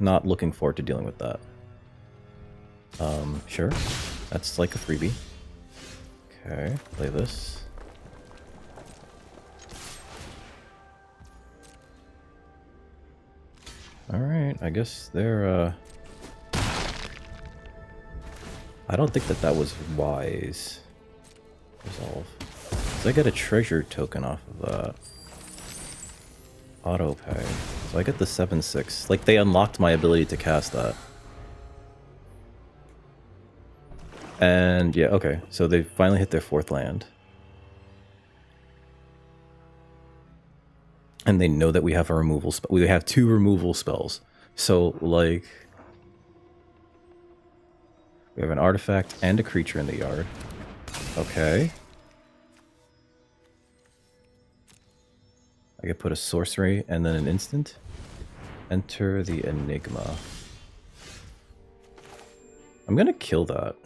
S1: not looking forward to dealing with that. Sure. That's like a freebie. Okay, play this. Alright, I guess they're, I don't think that was wise. Resolve. So I get a treasure token off of that. Auto pay. So I get the 7/6. Like, they unlocked my ability to cast that. And yeah, okay. So they finally hit their 4th land. And they know that we have a removal spell. We have 2 removal spells. So, like, we have an artifact and a creature in the yard. Okay. I could put a sorcery and then an instant. Enter the Enigma. I'm gonna kill that.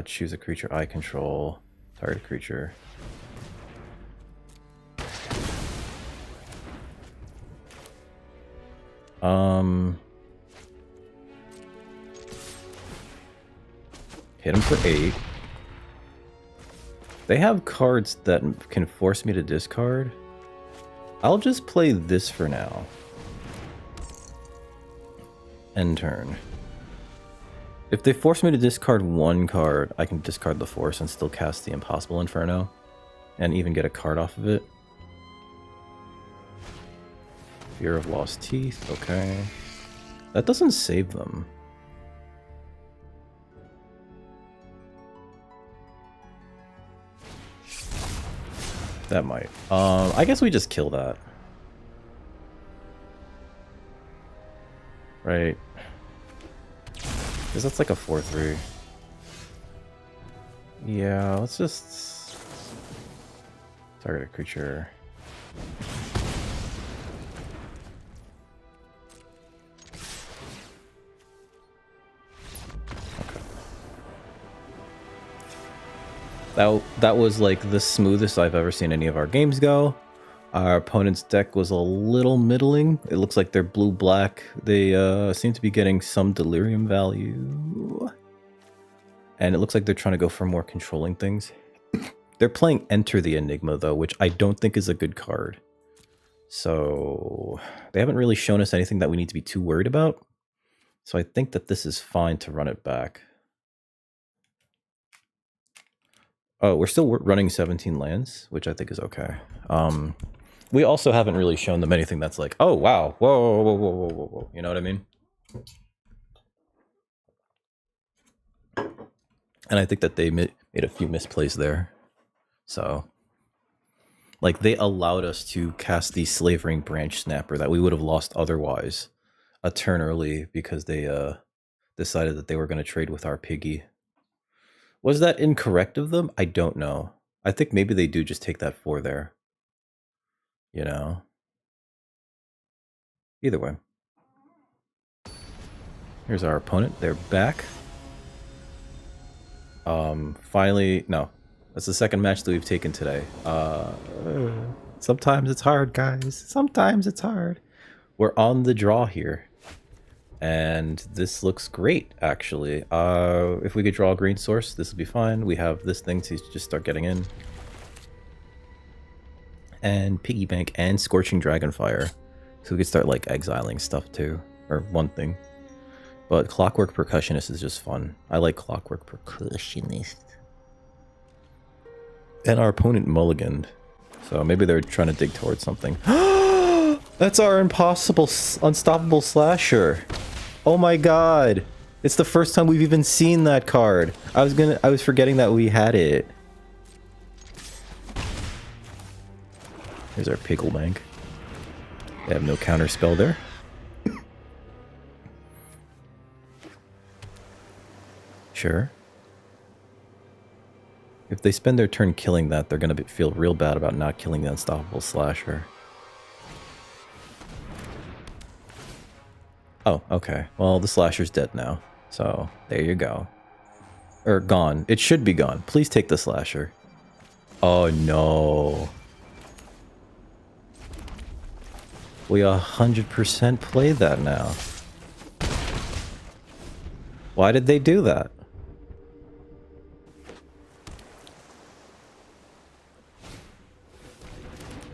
S1: Choose a creature I control. Target creature. Hit him for 8. They have cards that can force me to discard. I'll just play this for now. End turn. If they force me to discard 1 card, I can discard the Force and still cast the Impossible Inferno. And even get a card off of it. Fear of Lost Teeth, okay. That doesn't save them. That might. I guess we just kill that. Right. Because that's like a 4-3. Yeah, let's just... target a creature. That was like the smoothest I've ever seen any of our games go. Our opponent's deck was a little middling. It looks like they're blue-black. They seem to be getting some delirium value. And it looks like they're trying to go for more controlling things. They're playing Enter the Enigma, though, which I don't think is a good card. So they haven't really shown us anything that we need to be too worried about. So I think that this is fine to run it back. Oh, we're still running 17 lands, which I think is okay. We also haven't really shown them anything that's like, oh, wow, whoa, whoa, whoa, whoa, whoa, whoa, whoa. You know what I mean? And I think that they made a few misplays there. So, like, they allowed us to cast the Slavering Branch Snapper that we would have lost otherwise a turn early because they decided that they were going to trade with our piggy. Was that incorrect of them? I don't know. I think maybe they do just take that 4 there. You know? Either way. Here's our opponent. They're back. Finally, no. That's the second match that we've taken today. Sometimes it's hard, guys. Sometimes it's hard. We're on the draw here. And this looks great, actually. If we could draw a green source, this would be fine. We have this thing to just start getting in. And Piggy Bank and Scorching Dragonfire. So we could start, like, exiling stuff, too. Or one thing. But Clockwork Percussionist is just fun. I like Clockwork Percussionist. And our opponent mulliganed. So maybe they're trying to dig towards something. That's our unstoppable slasher. Oh my god. It's the first time we've even seen that card. I was forgetting that we had it. Here's our Pickle Bank. They have no counter spell there. Sure. If they spend their turn killing that, they're going to feel real bad about not killing the unstoppable slasher. Oh, okay. Well, the slasher's dead now. So, there you go. Or gone. It should be gone. Please take the slasher. Oh, no. We 100% play that now. Why did they do that?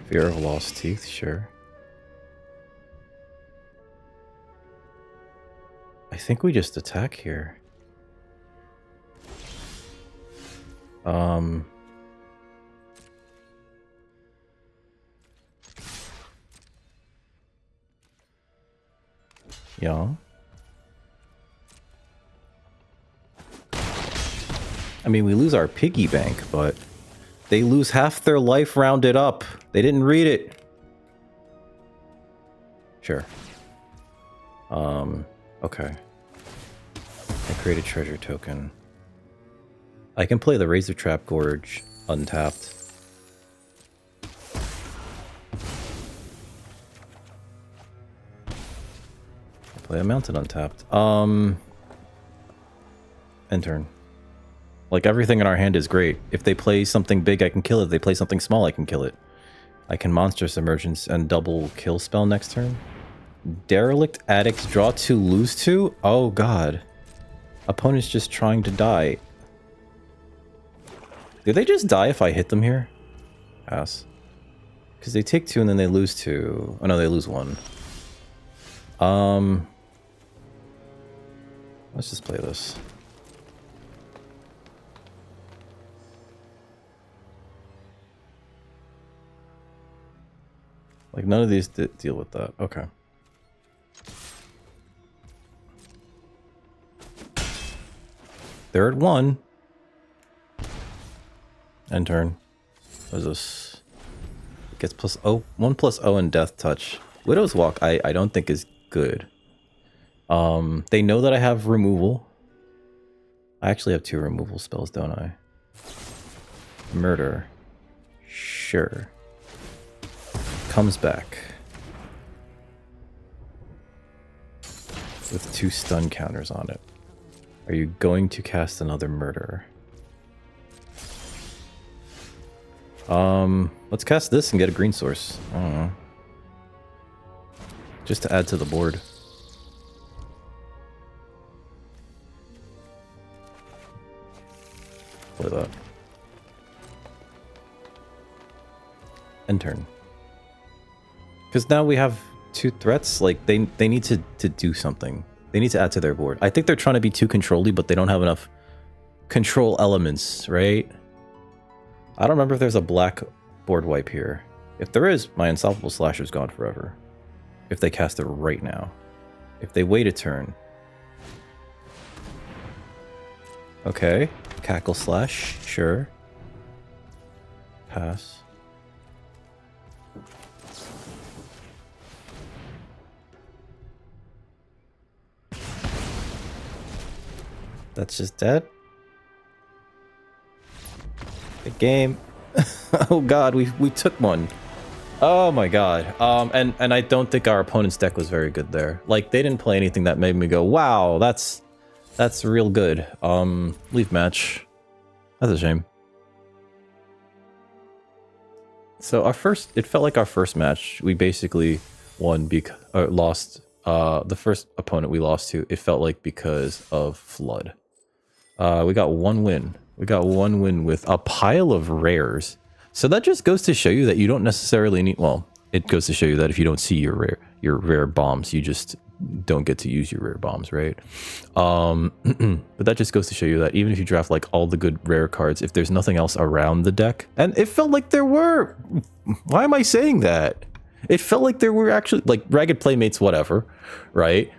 S1: Fear of lost teeth, sure. I think we just attack here. Yeah. I mean, we lose our piggy bank, but they lose half their life rounded up. They didn't read it. Sure. Okay. I create a treasure token. I can play the Razor Trap Gorge untapped. Play a mountain untapped. End turn. Like, everything in our hand is great. If they play something big, I can kill it. If they play something small, I can kill it. I can Monstrous Emergence and double kill spell next turn. Derelict Addicts, draw 2, lose 2? Oh god. Opponent's just trying to die. Do they just die if I hit them here? Pass. Because they take 2 and then they lose 2. Oh no, they lose 1. Let's just play this. Like, none of these deal with that. Okay. They're at 1. End turn. What is this? Gets plus O, 1+0 in Death Touch. Widow's Walk, I don't think is good. They know that I have removal. I actually have 2 removal spells, don't I? Murder. Sure. Comes back. With 2 stun counters on it. Are you going to cast another murder? Let's cast this and get a green source. I don't know. Just to add to the board. Play that. End turn. Because now we have 2 threats. Like, they need to do something. They need to add to their board. I think they're trying to be too control-y, but they don't have enough control elements, right? I don't remember if there's a black board wipe here. If there is, my Unstoppable Slasher's gone forever. If they cast it right now. If they wait a turn. Okay. Cackle Slash, sure. Pass. That's just dead. Good game. Oh god, we took one. Oh my god. And I don't think our opponent's deck was very good there. Like, they didn't play anything that made me go, wow, that's real good. Leave match. That's a shame. So it felt like our first match, we basically won lost. The first opponent we lost to, it felt like because of Flood. We got 1 win. We got 1 win with a pile of rares. So that just goes to show you that you don't necessarily need... Well, it goes to show you that if you don't see your rare bombs, you just don't get to use your rare bombs, right? But that just goes to show you that even if you draft like all the good rare cards, if there's nothing else around the deck... And it felt like there were... Why am I saying that? It felt like there were actually... Like, Ragged Playmates, whatever, right?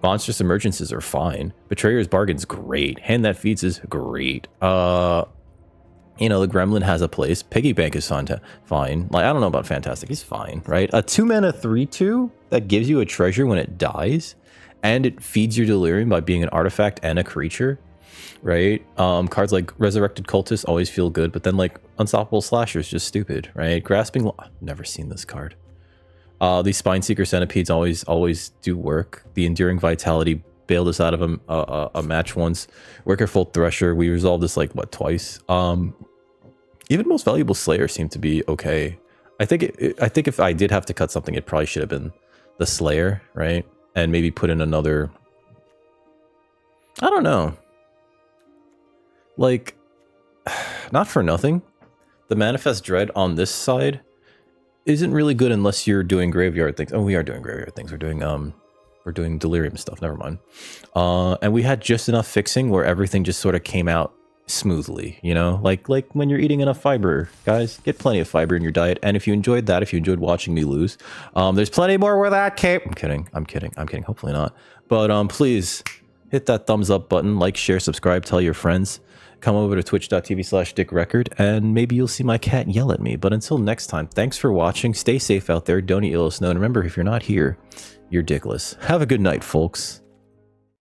S1: Monstrous Emergences are fine. Betrayer's Bargain's great. Hand That Feeds is great. You know, the Gremlin has a place. Piggy Bank is fine. Like, I don't know about Fantastic. He's fine, right? A 2-mana 3/2 that gives you a treasure when it dies, and it feeds your Delirium by being an artifact and a creature, right? Cards like Resurrected Cultist always feel good, but then like Unstoppable Slasher is just stupid, right? Grasping... I've never seen this card. These Spineseeker Centipedes always do work. The Enduring Vitality bailed us out of a match once. Wickerfold Thresher, we resolved this like, what, twice? Even Most Valuable Slayer seemed to be okay. I think if I did have to cut something, it probably should have been the Slayer, right? And maybe put in another... I don't know. Like, not for nothing. The Manifest Dread on this side isn't really good unless you're doing graveyard things. Oh, we are doing graveyard things. We're doing Delirium stuff. Never mind. And we had just enough fixing where everything just sort of came out smoothly, you know, like when you're eating enough fiber, guys. Get plenty of fiber in your diet. And if you enjoyed that, if you enjoyed watching me lose, there's plenty more where that came. I'm kidding. Hopefully not. But please hit that thumbs up button, like, share, subscribe, tell your friends. Come over to twitch.tv/dickrecord, and maybe you'll see my cat yell at me. But until next time, thanks for watching. Stay safe out there. Don't eat yellow snow. And remember, if you're not here, you're dickless. Have a good night, folks.